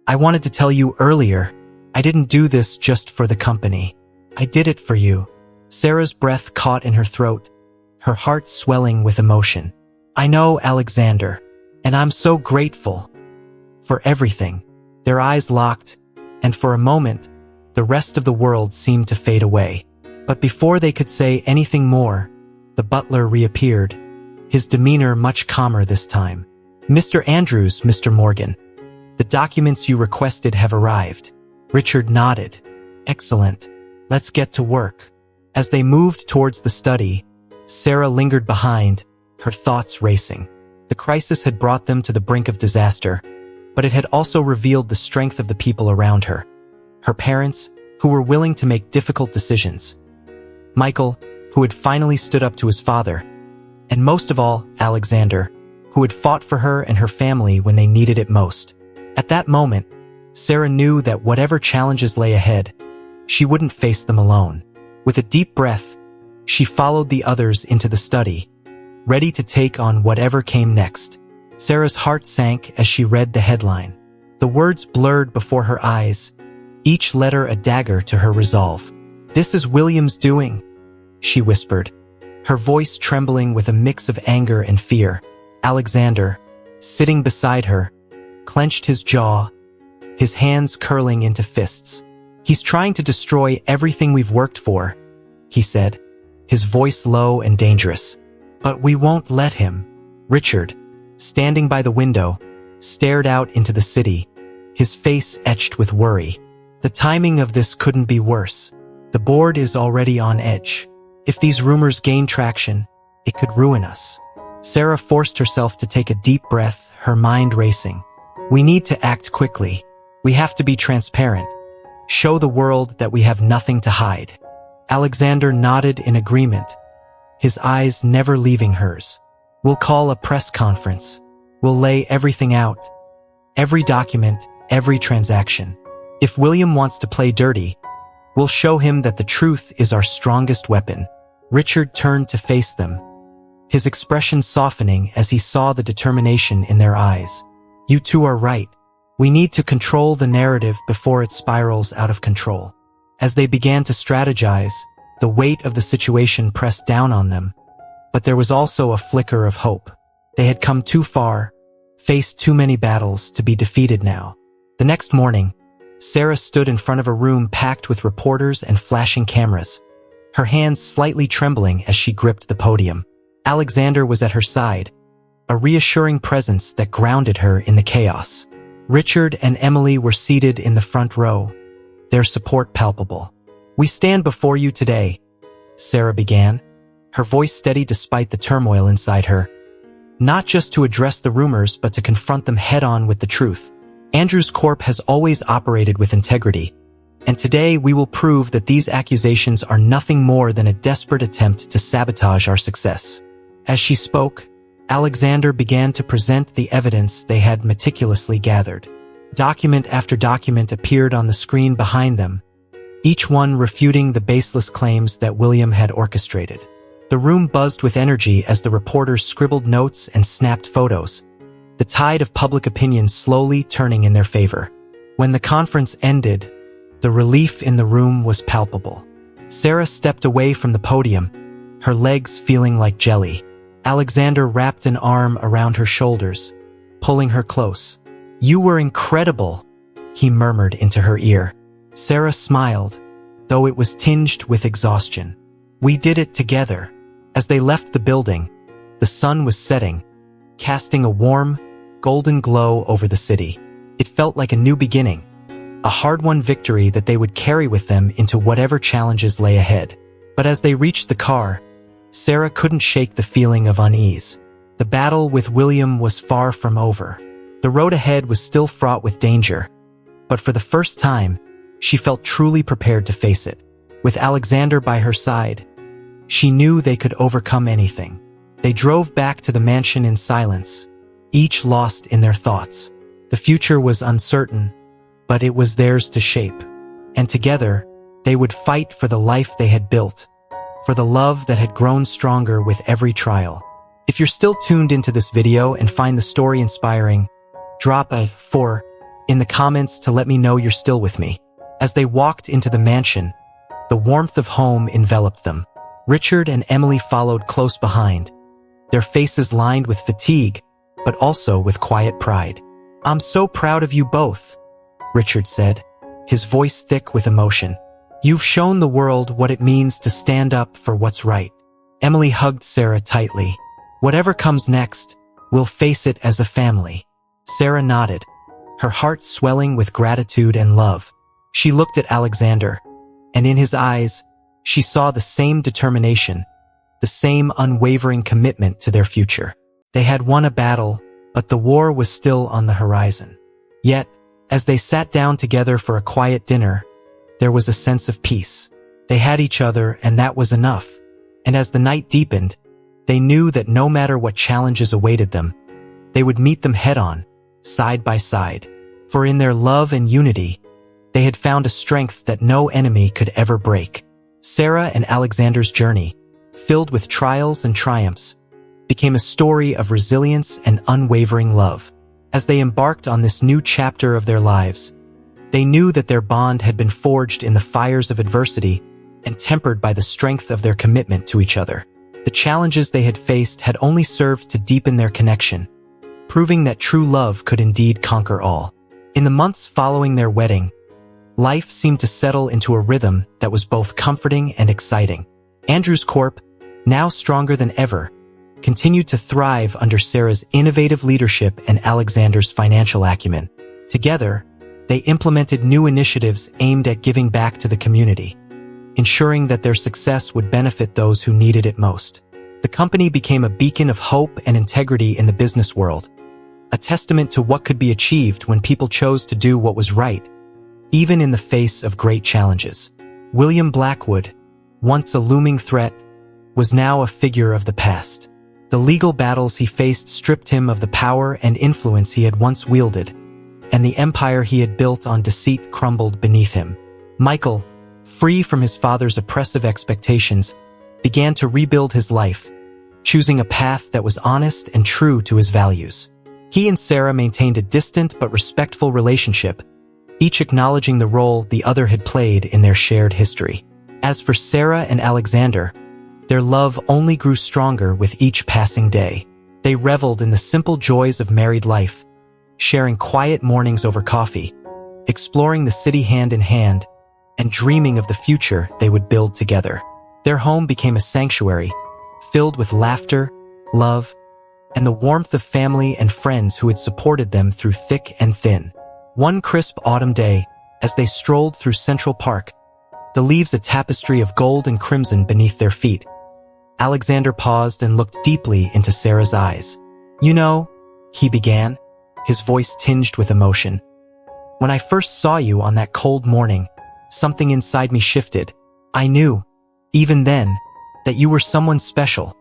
I wanted to tell you earlier, I didn't do this just for the company. I did it for you. Sarah's breath caught in her throat, her heart swelling with emotion. I know, Alexander, and I'm so grateful for everything. Their eyes locked, and for a moment, the rest of the world seemed to fade away. But before they could say anything more, the butler reappeared, his demeanor much calmer this time. Mr. Andrews, Mr. Morgan, the documents you requested have arrived. Richard nodded. Excellent. Let's get to work. As they moved towards the study, Sarah lingered behind, her thoughts racing. The crisis had brought them to the brink of disaster, but it had also revealed the strength of the people around her. Her parents, who were willing to make difficult decisions. Michael, who had finally stood up to his father. And most of all, Alexander, who had fought for her and her family when they needed it most. At that moment, Sarah knew that whatever challenges lay ahead, she wouldn't face them alone. With a deep breath, she followed the others into the study, ready to take on whatever came next. Sarah's heart sank as she read the headline. The words blurred before her eyes, each letter a dagger to her resolve. This is William's doing, she whispered, her voice trembling with a mix of anger and fear. Alexander, sitting beside her, clenched his jaw, his hands curling into fists. He's trying to destroy everything we've worked for, he said, his voice low and dangerous. But we won't let him. Richard, standing by the window, stared out into the city, his face etched with worry. The timing of this couldn't be worse. The board is already on edge. If these rumors gain traction, it could ruin us. Sarah forced herself to take a deep breath, her mind racing. We need to act quickly. We have to be transparent. Show the world that we have nothing to hide. Alexander nodded in agreement, his eyes never leaving hers. We'll call a press conference. We'll lay everything out. Every document, every transaction. If William wants to play dirty, we'll show him that the truth is our strongest weapon. Richard turned to face them, his expression softening as he saw the determination in their eyes. You two are right. We need to control the narrative before it spirals out of control. As they began to strategize, the weight of the situation pressed down on them, but there was also a flicker of hope. They had come too far, faced too many battles to be defeated now. The next morning, Sarah stood in front of a room packed with reporters and flashing cameras, her hands slightly trembling as she gripped the podium. Alexander was at her side, a reassuring presence that grounded her in the chaos. Richard and Emily were seated in the front row, their support palpable. We stand before you today, Sarah began, her voice steady despite the turmoil inside her. Not just to address the rumors, but to confront them head-on with the truth. Andrews Corp has always operated with integrity, And today we will prove that these accusations are nothing more than a desperate attempt to sabotage our success." As she spoke, Alexander began to present the evidence they had meticulously gathered. Document after document appeared on the screen behind them, each one refuting the baseless claims that William had orchestrated. The room buzzed with energy as the reporters scribbled notes and snapped photos, the tide of public opinion slowly turning in their favor. When the conference ended, the relief in the room was palpable. Sarah stepped away from the podium, her legs feeling like jelly. Alexander wrapped an arm around her shoulders, pulling her close. "You were incredible," he murmured into her ear. Sarah smiled, though it was tinged with exhaustion. "We did it together." As they left the building, the sun was setting, casting a warm, golden glow over the city. It felt like a new beginning, a hard-won victory that they would carry with them into whatever challenges lay ahead. But as they reached the car, Sarah couldn't shake the feeling of unease. The battle with William was far from over. The road ahead was still fraught with danger, but for the first time, she felt truly prepared to face it. With Alexander by her side, she knew they could overcome anything. They drove back to the mansion in silence, each lost in their thoughts. The future was uncertain, but it was theirs to shape. And together, they would fight for the life they had built, for the love that had grown stronger with every trial. If you're still tuned into this video and find the story inspiring, drop a 4 in the comments to let me know you're still with me. As they walked into the mansion, the warmth of home enveloped them. Richard and Emily followed close behind, their faces lined with fatigue, but also with quiet pride. "I'm so proud of you both," Richard said, his voice thick with emotion. "You've shown the world what it means to stand up for what's right." Emily hugged Sarah tightly. "Whatever comes next, we'll face it as a family." Sarah nodded, her heart swelling with gratitude and love. She looked at Alexander, and in his eyes, she saw the same determination, the same unwavering commitment to their future. They had won a battle, but the war was still on the horizon. Yet, as they sat down together for a quiet dinner, there was a sense of peace. They had each other, and that was enough. And as the night deepened, they knew that no matter what challenges awaited them, they would meet them head-on, side by side. For in their love and unity, they had found a strength that no enemy could ever break. Sarah and Alexander's journey, filled with trials and triumphs, became a story of resilience and unwavering love. As they embarked on this new chapter of their lives, they knew that their bond had been forged in the fires of adversity and tempered by the strength of their commitment to each other. The challenges they had faced had only served to deepen their connection, proving that true love could indeed conquer all. In the months following their wedding, life seemed to settle into a rhythm that was both comforting and exciting. Andrews Corp, now stronger than ever, continued to thrive under Sarah's innovative leadership and Alexander's financial acumen. Together, they implemented new initiatives aimed at giving back to the community, ensuring that their success would benefit those who needed it most. The company became a beacon of hope and integrity in the business world, a testament to what could be achieved when people chose to do what was right, even in the face of great challenges. William Blackwood, once a looming threat, was now a figure of the past. The legal battles he faced stripped him of the power and influence he had once wielded, and the empire he had built on deceit crumbled beneath him. Michael, free from his father's oppressive expectations, began to rebuild his life, choosing a path that was honest and true to his values. He and Sarah maintained a distant but respectful relationship, each acknowledging the role the other had played in their shared history. As for Sarah and Alexander, their love only grew stronger with each passing day. They reveled in the simple joys of married life, sharing quiet mornings over coffee, exploring the city hand in hand, and dreaming of the future they would build together. Their home became a sanctuary, filled with laughter, love, and the warmth of family and friends who had supported them through thick and thin. One crisp autumn day, as they strolled through Central Park, the leaves a tapestry of gold and crimson beneath their feet, Alexander paused and looked deeply into Sarah's eyes. "You know," he began, his voice tinged with emotion, "when I first saw you on that cold morning, something inside me shifted. I knew, even then, that you were someone special,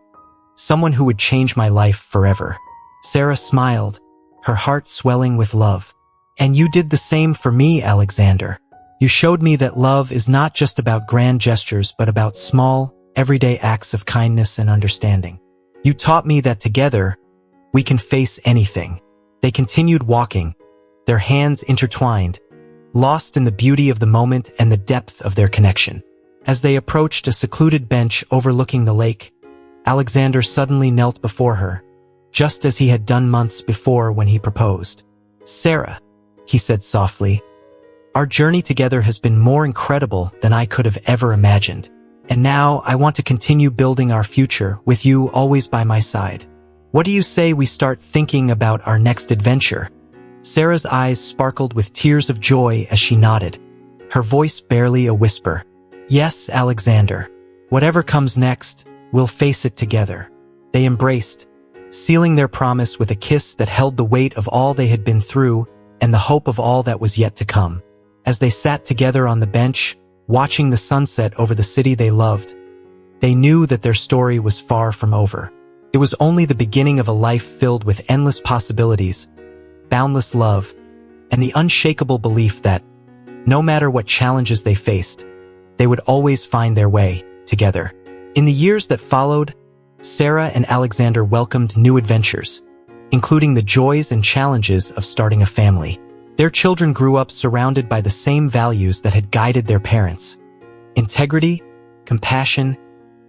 someone who would change my life forever. Sarah smiled, her heart swelling with love. And you did the same for me, Alexander. You showed me that love is not just about grand gestures, but about small, everyday acts of kindness and understanding. You taught me that together, we can face anything. They continued walking, their hands intertwined, lost in the beauty of the moment and the depth of their connection. As they approached a secluded bench overlooking the lake, Alexander suddenly knelt before her, just as he had done months before when he proposed. "Sarah," he said softly, "our journey together has been more incredible than I could have ever imagined. And now I want to continue building our future with you always by my side. What do you say we start thinking about our next adventure?" Sarah's eyes sparkled with tears of joy as she nodded, her voice barely a whisper. "Yes, Alexander. Whatever comes next, we'll face it together." They embraced, sealing their promise with a kiss that held the weight of all they had been through and the hope of all that was yet to come. As they sat together on the bench, watching the sunset over the city they loved, they knew that their story was far from over. It was only the beginning of a life filled with endless possibilities, boundless love, and the unshakable belief that, no matter what challenges they faced, they would always find their way together. In the years that followed, Sarah and Alexander welcomed new adventures, including the joys and challenges of starting a family. Their children grew up surrounded by the same values that had guided their parents: integrity, compassion,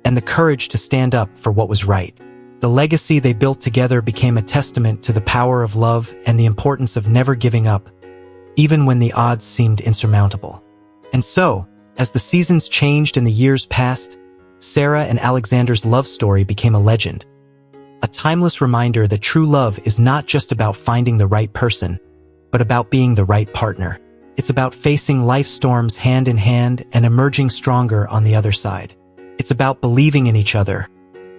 and the courage to stand up for what was right. The legacy they built together became a testament to the power of love and the importance of never giving up, even when the odds seemed insurmountable. And so, as the seasons changed and the years passed, Sarah and Alexander's love story became a legend. A timeless reminder that true love is not just about finding the right person, but about being the right partner. It's about facing life's storms hand in hand and emerging stronger on the other side. It's about believing in each other,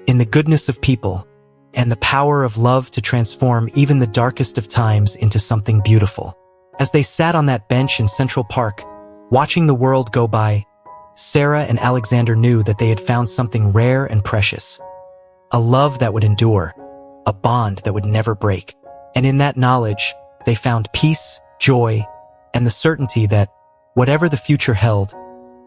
in the goodness of people, and the power of love to transform even the darkest of times into something beautiful. As they sat on that bench in Central Park, watching the world go by, Sarah and Alexander knew that they had found something rare and precious. A love that would endure, a bond that would never break. And in that knowledge, they found peace, joy, and the certainty that, whatever the future held,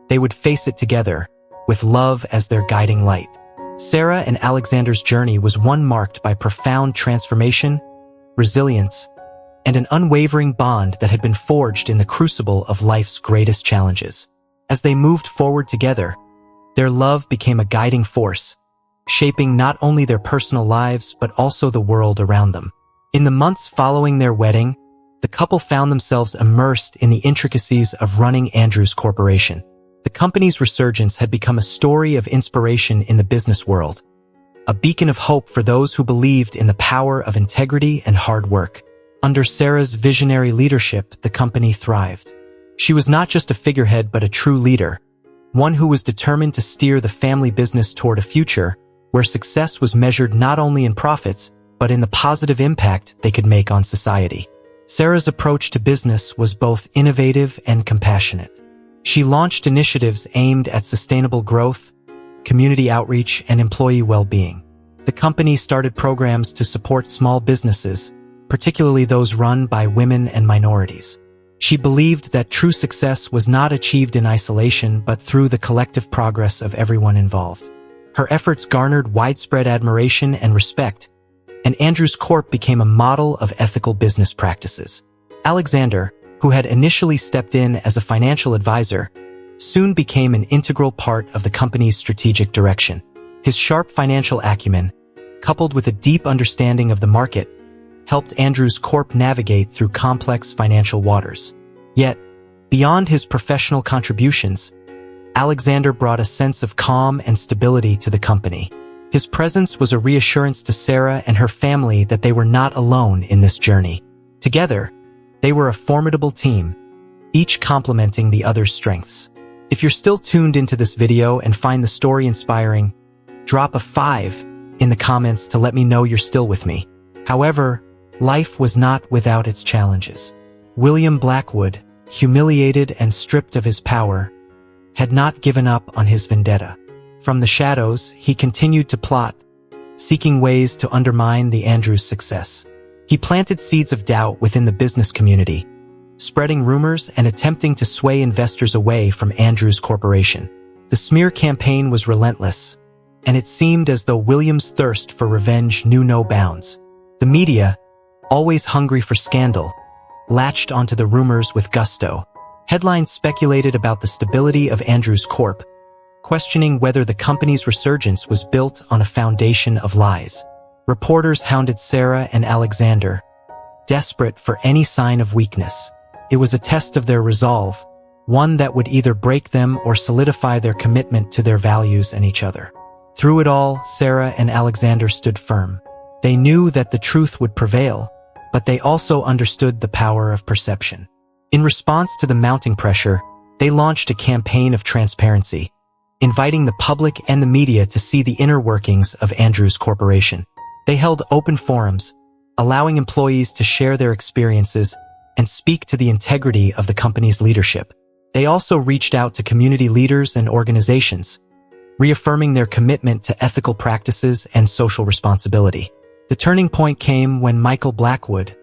they would face it together, with love as their guiding light. Sarah and Alexander's journey was one marked by profound transformation, resilience, and an unwavering bond that had been forged in the crucible of life's greatest challenges. As they moved forward together, their love became a guiding force, shaping not only their personal lives but also the world around them. In the months following their wedding, the couple found themselves immersed in the intricacies of running Andrews Corporation. The company's resurgence had become a story of inspiration in the business world, a beacon of hope for those who believed in the power of integrity and hard work. Under Sarah's visionary leadership, the company thrived. She was not just a figurehead but a true leader, one who was determined to steer the family business toward a future where success was measured not only in profits, but in the positive impact they could make on society. Sarah's approach to business was both innovative and compassionate. She launched initiatives aimed at sustainable growth, community outreach, and employee well-being. The company started programs to support small businesses, particularly those run by women and minorities. She believed that true success was not achieved in isolation but through the collective progress of everyone involved. Her efforts garnered widespread admiration and respect, and Andrews Corp became a model of ethical business practices. Alexander, who had initially stepped in as a financial advisor, soon became an integral part of the company's strategic direction. His sharp financial acumen, coupled with a deep understanding of the market, helped Andrews Corp navigate through complex financial waters. Yet, beyond his professional contributions, Alexander brought a sense of calm and stability to the company. His presence was a reassurance to Sarah and her family that they were not alone in this journey. Together, they were a formidable team, each complementing the other's strengths. If you're still tuned into this video and find the story inspiring, drop a 5 in the comments to let me know you're still with me. However, life was not without its challenges. William Blackwood, humiliated and stripped of his power, had not given up on his vendetta. From the shadows, he continued to plot, seeking ways to undermine the Andrews' success. He planted seeds of doubt within the business community, spreading rumors and attempting to sway investors away from Andrews Corporation. The smear campaign was relentless, and it seemed as though Williams' thirst for revenge knew no bounds. The media, always hungry for scandal, latched onto the rumors with gusto. Headlines speculated about the stability of Andrews Corp., questioning whether the company's resurgence was built on a foundation of lies. Reporters hounded Sarah and Alexander, desperate for any sign of weakness. It was a test of their resolve, one that would either break them or solidify their commitment to their values and each other. Through it all, Sarah and Alexander stood firm. They knew that the truth would prevail, but they also understood the power of perception. In response to the mounting pressure, they launched a campaign of transparency, inviting the public and the media to see the inner workings of Andrews Corporation. They held open forums, allowing employees to share their experiences and speak to the integrity of the company's leadership. They also reached out to community leaders and organizations, reaffirming their commitment to ethical practices and social responsibility. The turning point came when Michael Blackwood,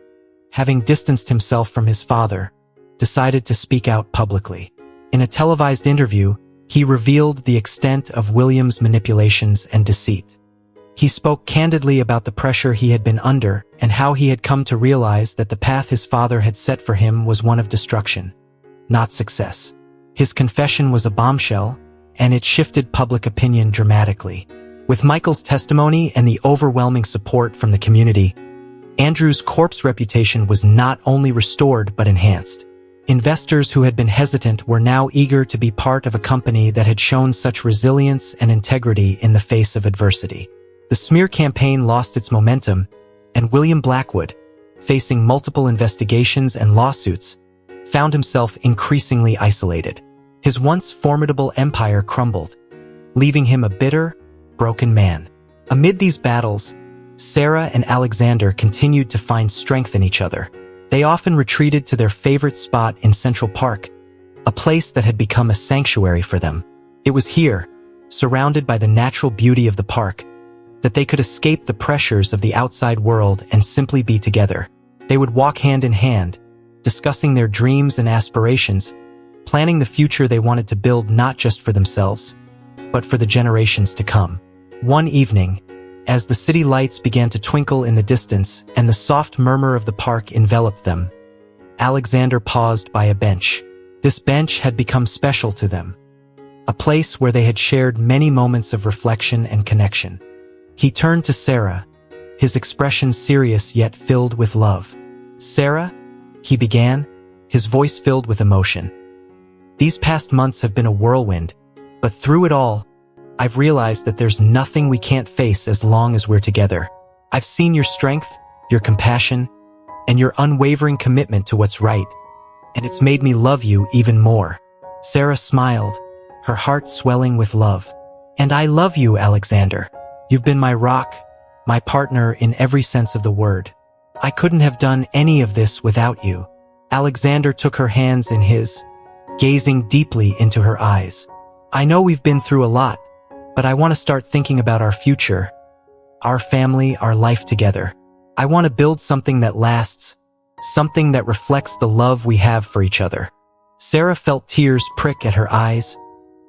having distanced himself from his father, decided to speak out publicly. In a televised interview, he revealed the extent of Williams' manipulations and deceit. He spoke candidly about the pressure he had been under and how he had come to realize that the path his father had set for him was one of destruction, not success. His confession was a bombshell, and it shifted public opinion dramatically. With Michael's testimony and the overwhelming support from the community, Andrews Corp's reputation was not only restored but enhanced. Investors who had been hesitant were now eager to be part of a company that had shown such resilience and integrity in the face of adversity. The smear campaign lost its momentum, and William Blackwood, facing multiple investigations and lawsuits, found himself increasingly isolated. His once formidable empire crumbled, leaving him a bitter, broken man. Amid these battles, Sarah and Alexander continued to find strength in each other. They often retreated to their favorite spot in Central Park, a place that had become a sanctuary for them. It was here, surrounded by the natural beauty of the park, that they could escape the pressures of the outside world and simply be together. They would walk hand in hand, discussing their dreams and aspirations, planning the future they wanted to build not just for themselves, but for the generations to come. One evening, as the city lights began to twinkle in the distance and the soft murmur of the park enveloped them, Alexander paused by a bench. This bench had become special to them, a place where they had shared many moments of reflection and connection. He turned to Sarah, his expression serious yet filled with love. "Sarah," he began, his voice filled with emotion. "These past months have been a whirlwind, but through it all, I've realized that there's nothing we can't face as long as we're together. I've seen your strength, your compassion, and your unwavering commitment to what's right, and it's made me love you even more." Sarah smiled, her heart swelling with love. "And I love you, Alexander. You've been my rock, my partner in every sense of the word. I couldn't have done any of this without you." Alexander took her hands in his, gazing deeply into her eyes. "I know we've been through a lot, but I want to start thinking about our future, our family, our life together. I want to build something that lasts, something that reflects the love we have for each other." Sarah felt tears prick at her eyes,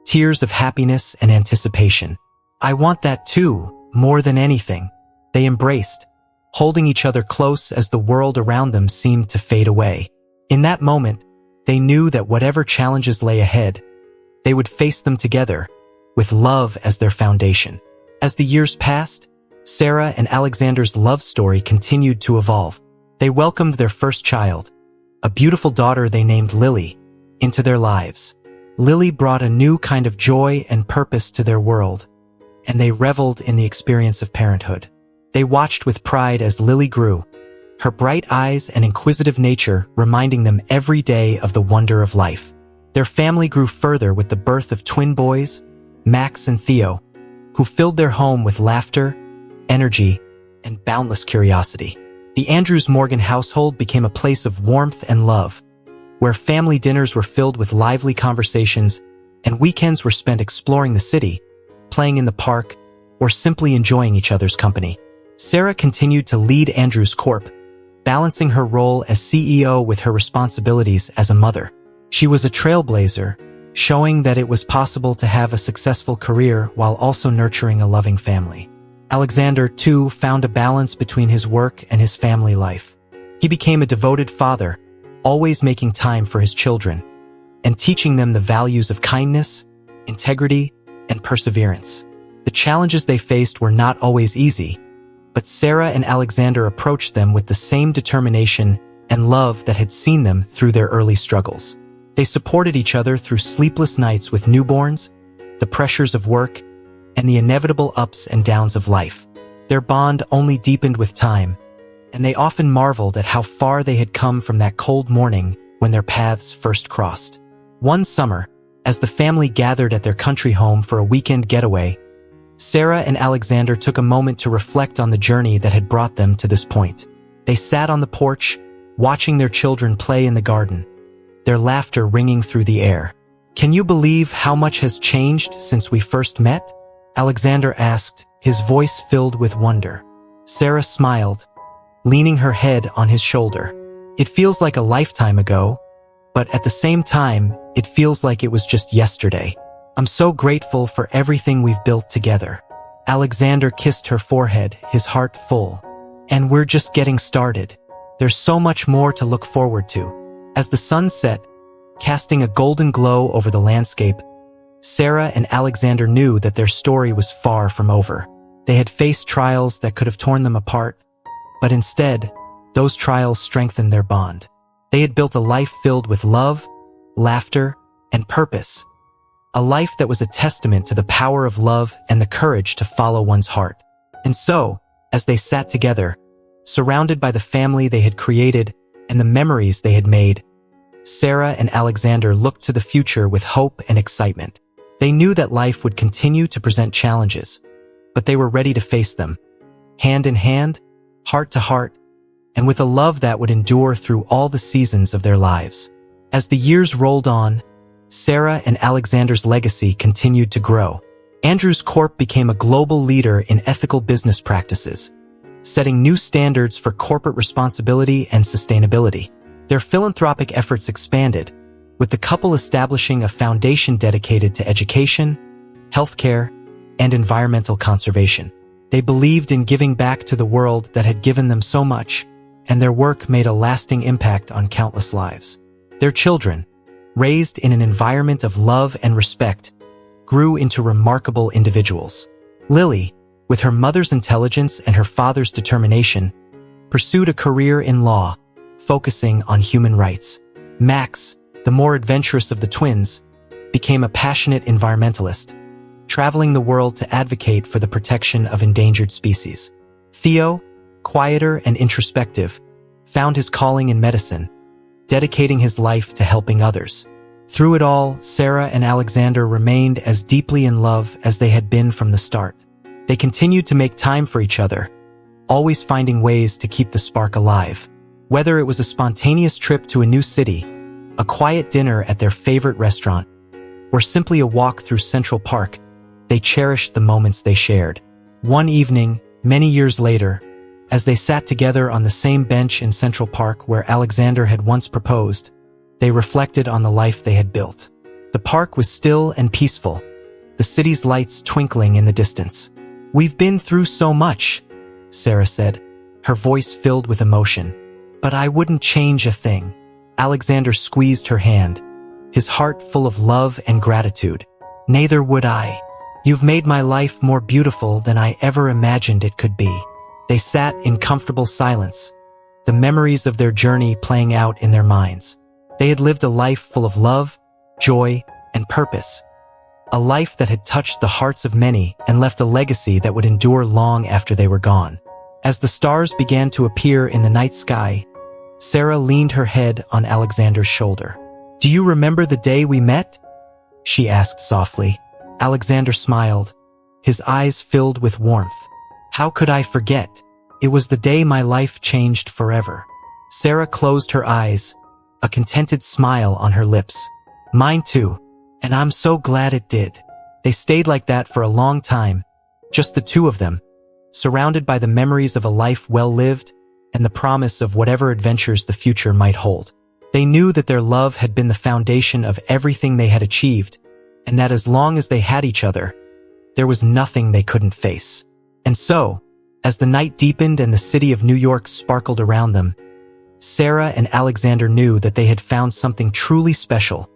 tears of happiness and anticipation. "I want that too, more than anything." They embraced, holding each other close as the world around them seemed to fade away. In that moment, they knew that whatever challenges lay ahead, they would face them together, with love as their foundation. As the years passed, Sarah and Alexander's love story continued to evolve. They welcomed their first child, a beautiful daughter they named Lily, into their lives. Lily brought a new kind of joy and purpose to their world, and they reveled in the experience of parenthood. They watched with pride as Lily grew, her bright eyes and inquisitive nature reminding them every day of the wonder of life. Their family grew further with the birth of twin boys, Max and Theo, who filled their home with laughter, energy, and boundless curiosity. The Andrews Morgan household became a place of warmth and love, where family dinners were filled with lively conversations and weekends were spent exploring the city, playing in the park, or simply enjoying each other's company. Sarah continued to lead Andrews Corp, balancing her role as CEO with her responsibilities as a mother. She was a trailblazer, showing that it was possible to have a successful career while also nurturing a loving family. Alexander, too, found a balance between his work and his family life. He became a devoted father, always making time for his children, and teaching them the values of kindness, integrity, and perseverance. The challenges they faced were not always easy, but Sarah and Alexander approached them with the same determination and love that had seen them through their early struggles. They supported each other through sleepless nights with newborns, the pressures of work, and the inevitable ups and downs of life. Their bond only deepened with time, and they often marveled at how far they had come from that cold morning when their paths first crossed. One summer, as the family gathered at their country home for a weekend getaway, Sarah and Alexander took a moment to reflect on the journey that had brought them to this point. They sat on the porch, watching their children play in the garden, their laughter ringing through the air. "Can you believe how much has changed since we first met?" Alexander asked, his voice filled with wonder. Sarah smiled, leaning her head on his shoulder. "It feels like a lifetime ago, but at the same time, it feels like it was just yesterday. I'm so grateful for everything we've built together." Alexander kissed her forehead, his heart full. "And we're just getting started. There's so much more to look forward to." As the sun set, casting a golden glow over the landscape, Sarah and Alexander knew that their story was far from over. They had faced trials that could have torn them apart, but instead, those trials strengthened their bond. They had built a life filled with love, laughter, and purpose. A life that was a testament to the power of love and the courage to follow one's heart. And so, as they sat together, surrounded by the family they had created and the memories they had made, Sarah and Alexander looked to the future with hope and excitement. They knew that life would continue to present challenges, but they were ready to face them, hand in hand, heart to heart, and with a love that would endure through all the seasons of their lives. As the years rolled on, Sarah and Alexander's legacy continued to grow. Andrews Corp became a global leader in ethical business practices, setting new standards for corporate responsibility and sustainability. Their philanthropic efforts expanded, with the couple establishing a foundation dedicated to education, healthcare, and environmental conservation. They believed in giving back to the world that had given them so much, and their work made a lasting impact on countless lives. Their children, raised in an environment of love and respect, grew into remarkable individuals. Lily, with her mother's intelligence and her father's determination, pursued a career in law, focusing on human rights. Max, the more adventurous of the twins, became a passionate environmentalist, traveling the world to advocate for the protection of endangered species. Theo, quieter and introspective, found his calling in medicine, dedicating his life to helping others. Through it all, Sarah and Alexander remained as deeply in love as they had been from the start. They continued to make time for each other, always finding ways to keep the spark alive. Whether it was a spontaneous trip to a new city, a quiet dinner at their favorite restaurant, or simply a walk through Central Park, they cherished the moments they shared. One evening, many years later, as they sat together on the same bench in Central Park where Alexander had once proposed, they reflected on the life they had built. The park was still and peaceful, the city's lights twinkling in the distance. "We've been through so much," Sarah said, her voice filled with emotion. "But I wouldn't change a thing." Alexander squeezed her hand, his heart full of love and gratitude. "Neither would I. You've made my life more beautiful than I ever imagined it could be." They sat in comfortable silence, the memories of their journey playing out in their minds. They had lived a life full of love, joy, and purpose, a life that had touched the hearts of many and left a legacy that would endure long after they were gone. As the stars began to appear in the night sky, Sarah leaned her head on Alexander's shoulder. "Do you remember the day we met?" she asked softly. Alexander smiled, his eyes filled with warmth. "How could I forget? It was the day my life changed forever." Sarah closed her eyes, a contented smile on her lips. Mine too, and I'm so glad it did. They stayed like that for a long time, just the two of them, surrounded by the memories of a life well lived and the promise of whatever adventures the future might hold. They knew that their love had been the foundation of everything they had achieved, and that as long as they had each other, there was nothing they couldn't face. And so, as the night deepened and the city of New York sparkled around them, Sarah and Alexander knew that they had found something truly special,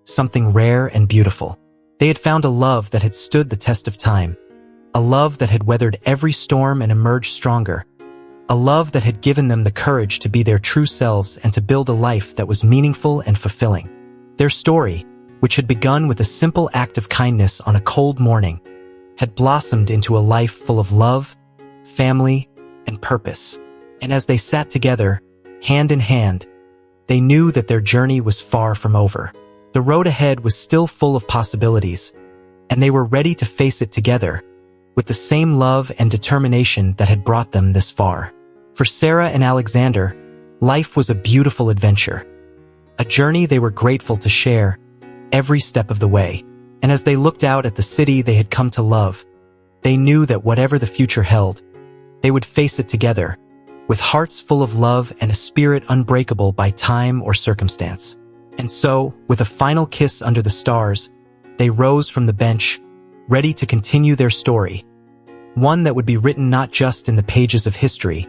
something rare and beautiful. They had found a love that had stood the test of time, a love that had weathered every storm and emerged stronger, a love that had given them the courage to be their true selves and to build a life that was meaningful and fulfilling. Their story, which had begun with a simple act of kindness on a cold morning, had blossomed into a life full of love, family, and purpose. And as they sat together, hand in hand, they knew that their journey was far from over. The road ahead was still full of possibilities, and they were ready to face it together, with the same love and determination that had brought them this far. For Sarah and Alexander, life was a beautiful adventure, a journey they were grateful to share every step of the way. And as they looked out at the city they had come to love, they knew that whatever the future held, they would face it together, with hearts full of love and a spirit unbreakable by time or circumstance. And so, with a final kiss under the stars, they rose from the bench, ready to continue their story, one that would be written not just in the pages of history,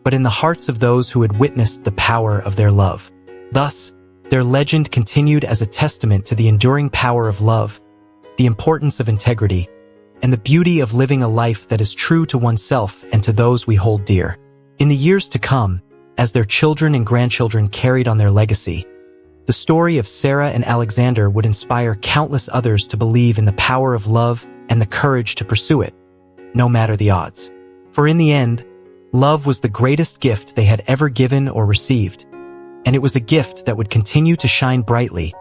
but in the hearts of those who had witnessed the power of their love. Thus, their legend continued as a testament to the enduring power of love, the importance of integrity, and the beauty of living a life that is true to oneself and to those we hold dear. In the years to come, as their children and grandchildren carried on their legacy, the story of Sarah and Alexander would inspire countless others to believe in the power of love and the courage to pursue it, no matter the odds. For in the end, love was the greatest gift they had ever given or received, and it was a gift that would continue to shine brightly,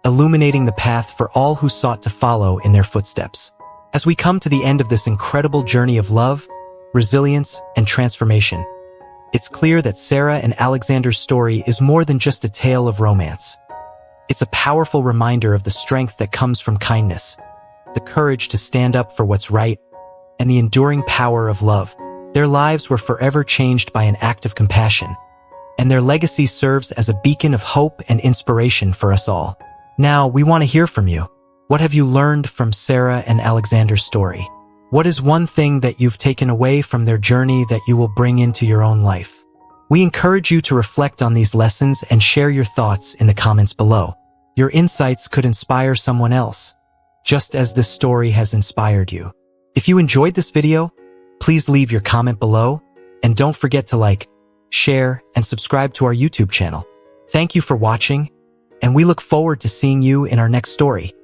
illuminating the path for all who sought to follow in their footsteps. As we come to the end of this incredible journey of love, resilience, and transformation, it's clear that Sarah and Alexander's story is more than just a tale of romance. It's a powerful reminder of the strength that comes from kindness, the courage to stand up for what's right, and the enduring power of love. Their lives were forever changed by an act of compassion, and their legacy serves as a beacon of hope and inspiration for us all. Now, we want to hear from you. What have you learned from Sarah and Alexander's story? What is one thing that you've taken away from their journey that you will bring into your own life? We encourage you to reflect on these lessons and share your thoughts in the comments below. Your insights could inspire someone else, just as this story has inspired you. If you enjoyed this video, please leave your comment below, and don't forget to like, share, and subscribe to our YouTube channel. Thank you for watching, and we look forward to seeing you in our next story.